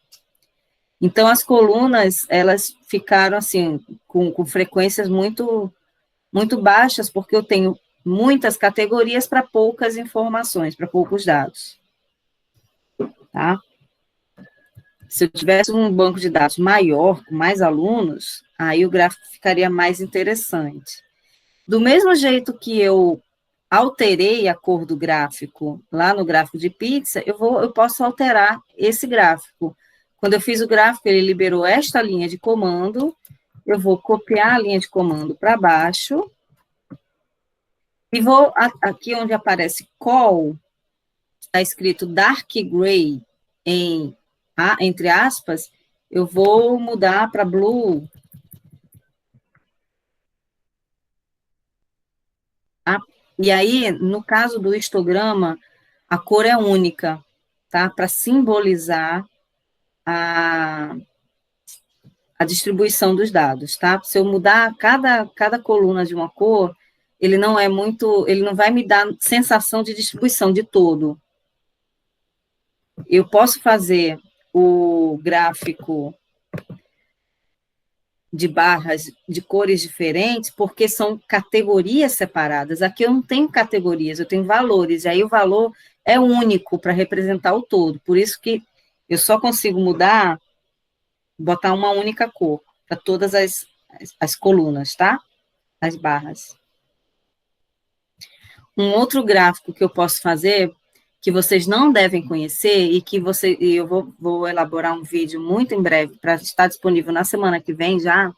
Então, as colunas, elas ficaram, assim, com frequências muito baixas, porque eu tenho muitas categorias para poucas informações, para poucos dados. Tá? Se eu tivesse um banco de dados maior, com mais alunos, aí o gráfico ficaria mais interessante. Do mesmo jeito que eu alterei a cor do gráfico lá no gráfico de pizza, eu posso alterar esse gráfico. Quando eu fiz o gráfico, ele liberou esta linha de comando, eu vou copiar a linha de comando para baixo, e vou, aqui onde aparece call, está escrito dark gray, entre aspas, eu vou mudar para blue. E aí, no caso do histograma, a cor é única, tá? Para simbolizar a distribuição dos dados, tá? Se eu mudar cada coluna de uma cor, ele não vai me dar sensação de distribuição de todo. Eu posso fazer o gráfico de barras de cores diferentes, porque são categorias separadas. Aqui eu não tenho categorias, eu tenho valores, e aí o valor é único para representar o todo. Por isso que eu só consigo botar uma única cor para todas as colunas, tá? As barras. Um outro gráfico que eu posso fazer, que vocês não devem conhecer, e eu vou elaborar um vídeo muito em breve, para estar disponível na semana que vem já,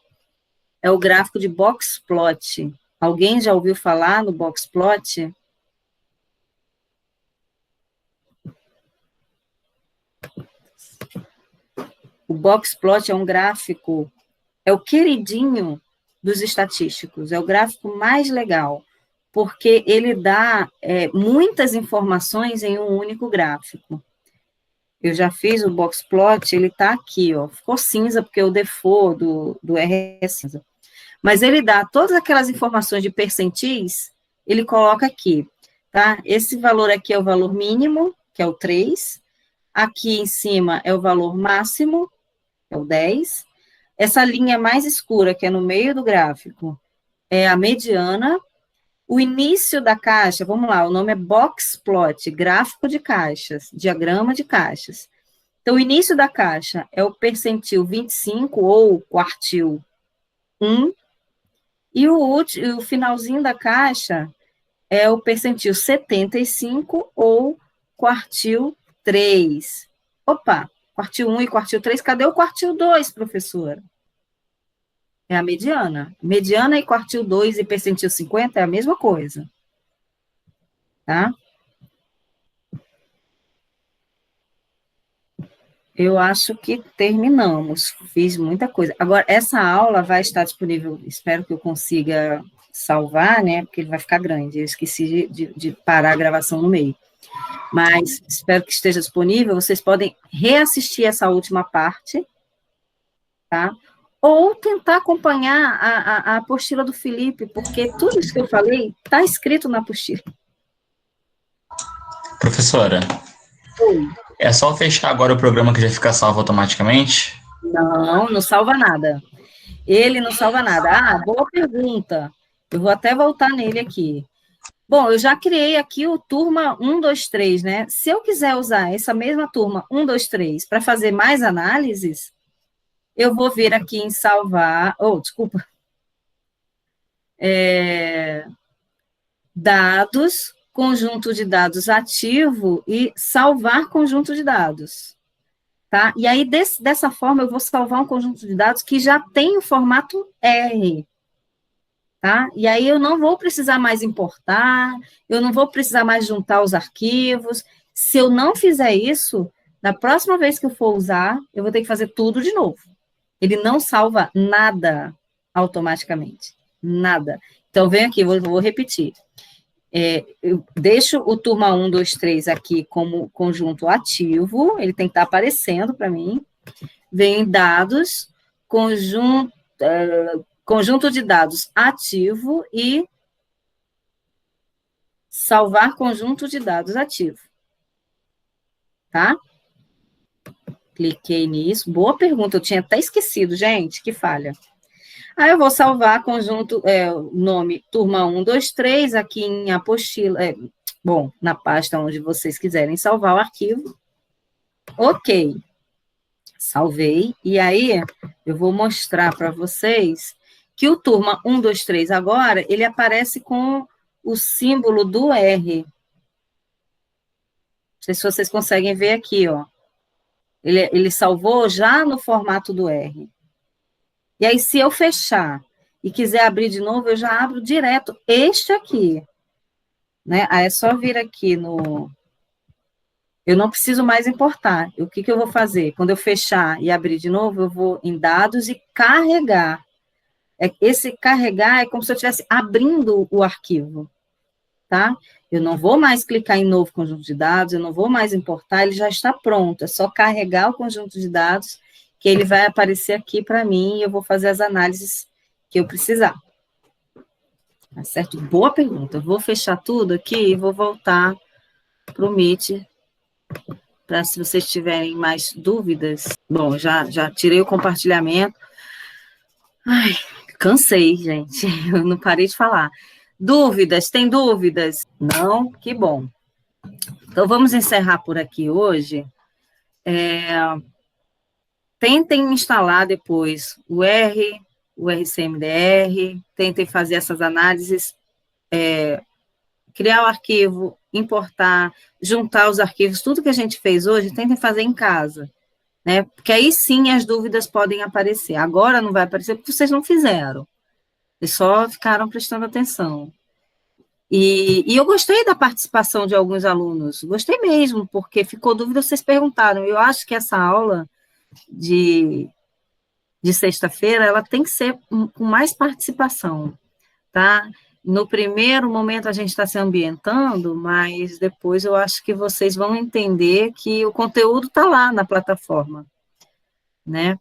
é o gráfico de boxplot. Alguém já ouviu falar no boxplot? O boxplot é um gráfico, é o queridinho dos estatísticos, é o gráfico mais legal, porque ele dá muitas informações em um único gráfico. Eu já fiz o boxplot, ele está aqui, ó, ficou cinza, porque o default do R é cinza. Mas ele dá todas aquelas informações de percentis, ele coloca aqui, tá? Esse valor aqui é o valor mínimo, que é o 3, aqui em cima é o valor máximo, é o 10, essa linha mais escura, que é no meio do gráfico, é a mediana. O início da caixa, vamos lá, o nome é boxplot, gráfico de caixas, diagrama de caixas. Então, o início da caixa é o percentil 25 ou quartil 1, e o finalzinho da caixa é o percentil 75 ou quartil 3. Opa, quartil 1 e quartil 3, cadê o quartil 2, professora? É a mediana. Mediana e quartil 2 e percentil 50 é a mesma coisa. Tá? Eu acho que terminamos. Fiz muita coisa. Agora, essa aula vai estar disponível, espero que eu consiga salvar, né? Porque ele vai ficar grande. Eu esqueci de parar a gravação no meio. Mas espero que esteja disponível. Vocês podem reassistir essa última parte, tá? Ou tentar acompanhar a apostila do Felipe, porque tudo isso que eu falei está escrito na apostila. Professora, Oi. é só fechar agora o programa que já fica salvo automaticamente? Não salva nada. Ele não salva nada. Ah, boa pergunta. Eu vou até voltar nele aqui. Bom, eu já criei aqui o turma 1, 2, 3, né? Se eu quiser usar essa mesma turma 1, 2, 3 para fazer mais análises, eu vou vir aqui em salvar, dados, conjunto de dados ativo e salvar conjunto de dados, tá? E aí, dessa forma, eu vou salvar um conjunto de dados que já tem o formato R, tá? E aí, eu não vou precisar mais importar, eu não vou precisar mais juntar os arquivos. Se eu não fizer isso, na próxima vez que eu for usar, eu vou ter que fazer tudo de novo. Ele não salva nada automaticamente, nada. Então, vem aqui, vou repetir. Eu deixo o turma 1, 2, 3 aqui como conjunto ativo, ele tem que estar aparecendo para mim. Vem dados, conjunto de dados ativo e salvar conjunto de dados ativo. Tá? Cliquei nisso. Boa pergunta, eu tinha até esquecido, gente, que falha. Aí eu vou salvar conjunto, nome turma 1, 2, 3, aqui em apostila, na pasta onde vocês quiserem salvar o arquivo. Ok. Salvei. E aí, eu vou mostrar para vocês que o turma 1, 2, 3 agora, ele aparece com o símbolo do R. Não sei se vocês conseguem ver aqui, ó. Ele salvou já no formato do R. E aí, se eu fechar e quiser abrir de novo, eu já abro direto este aqui. Né? Aí é só vir aqui no... Eu não preciso mais importar. O que eu vou fazer? Quando eu fechar e abrir de novo, eu vou em dados e carregar. Esse carregar é como se eu estivesse abrindo o arquivo. Tá? Eu não vou mais clicar em novo conjunto de dados, eu não vou mais importar, ele já está pronto. É só carregar o conjunto de dados que ele vai aparecer aqui para mim e eu vou fazer as análises que eu precisar. Tá certo? Boa pergunta. Eu vou fechar tudo aqui e vou voltar para o Meet, para se vocês tiverem mais dúvidas. Bom, já tirei o compartilhamento. Ai, cansei, gente. Eu não parei de falar. Dúvidas? Tem dúvidas? Não? Que bom. Então, vamos encerrar por aqui hoje. Tentem instalar depois o RCMDR, tentem fazer essas análises, criar o arquivo, importar, juntar os arquivos, tudo que a gente fez hoje, tentem fazer em casa, né? Porque aí sim as dúvidas podem aparecer. Agora não vai aparecer porque vocês não fizeram, eles só ficaram prestando atenção. E eu gostei da participação de alguns alunos, gostei mesmo, porque ficou dúvida, vocês perguntaram. Eu acho que essa aula de sexta-feira, ela tem que ser com mais participação, tá? No primeiro momento a gente está se ambientando, mas depois eu acho que vocês vão entender que o conteúdo está lá na plataforma, né?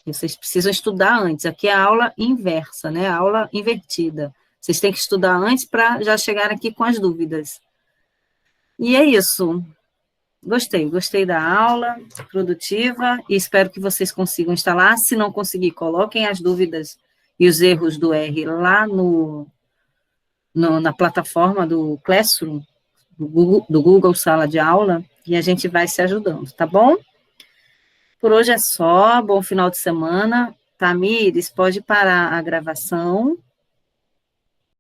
Vocês precisam estudar antes, aqui é a aula inversa, né? A aula invertida. Vocês têm que estudar antes para já chegar aqui com as dúvidas. E é isso. Gostei da aula, produtiva, e espero que vocês consigam instalar. Se não conseguir, coloquem as dúvidas e os erros do R lá na plataforma do Classroom, do Google Sala de Aula, e a gente vai se ajudando, tá bom? Por hoje é só, bom final de semana. Tamires, pode parar a gravação.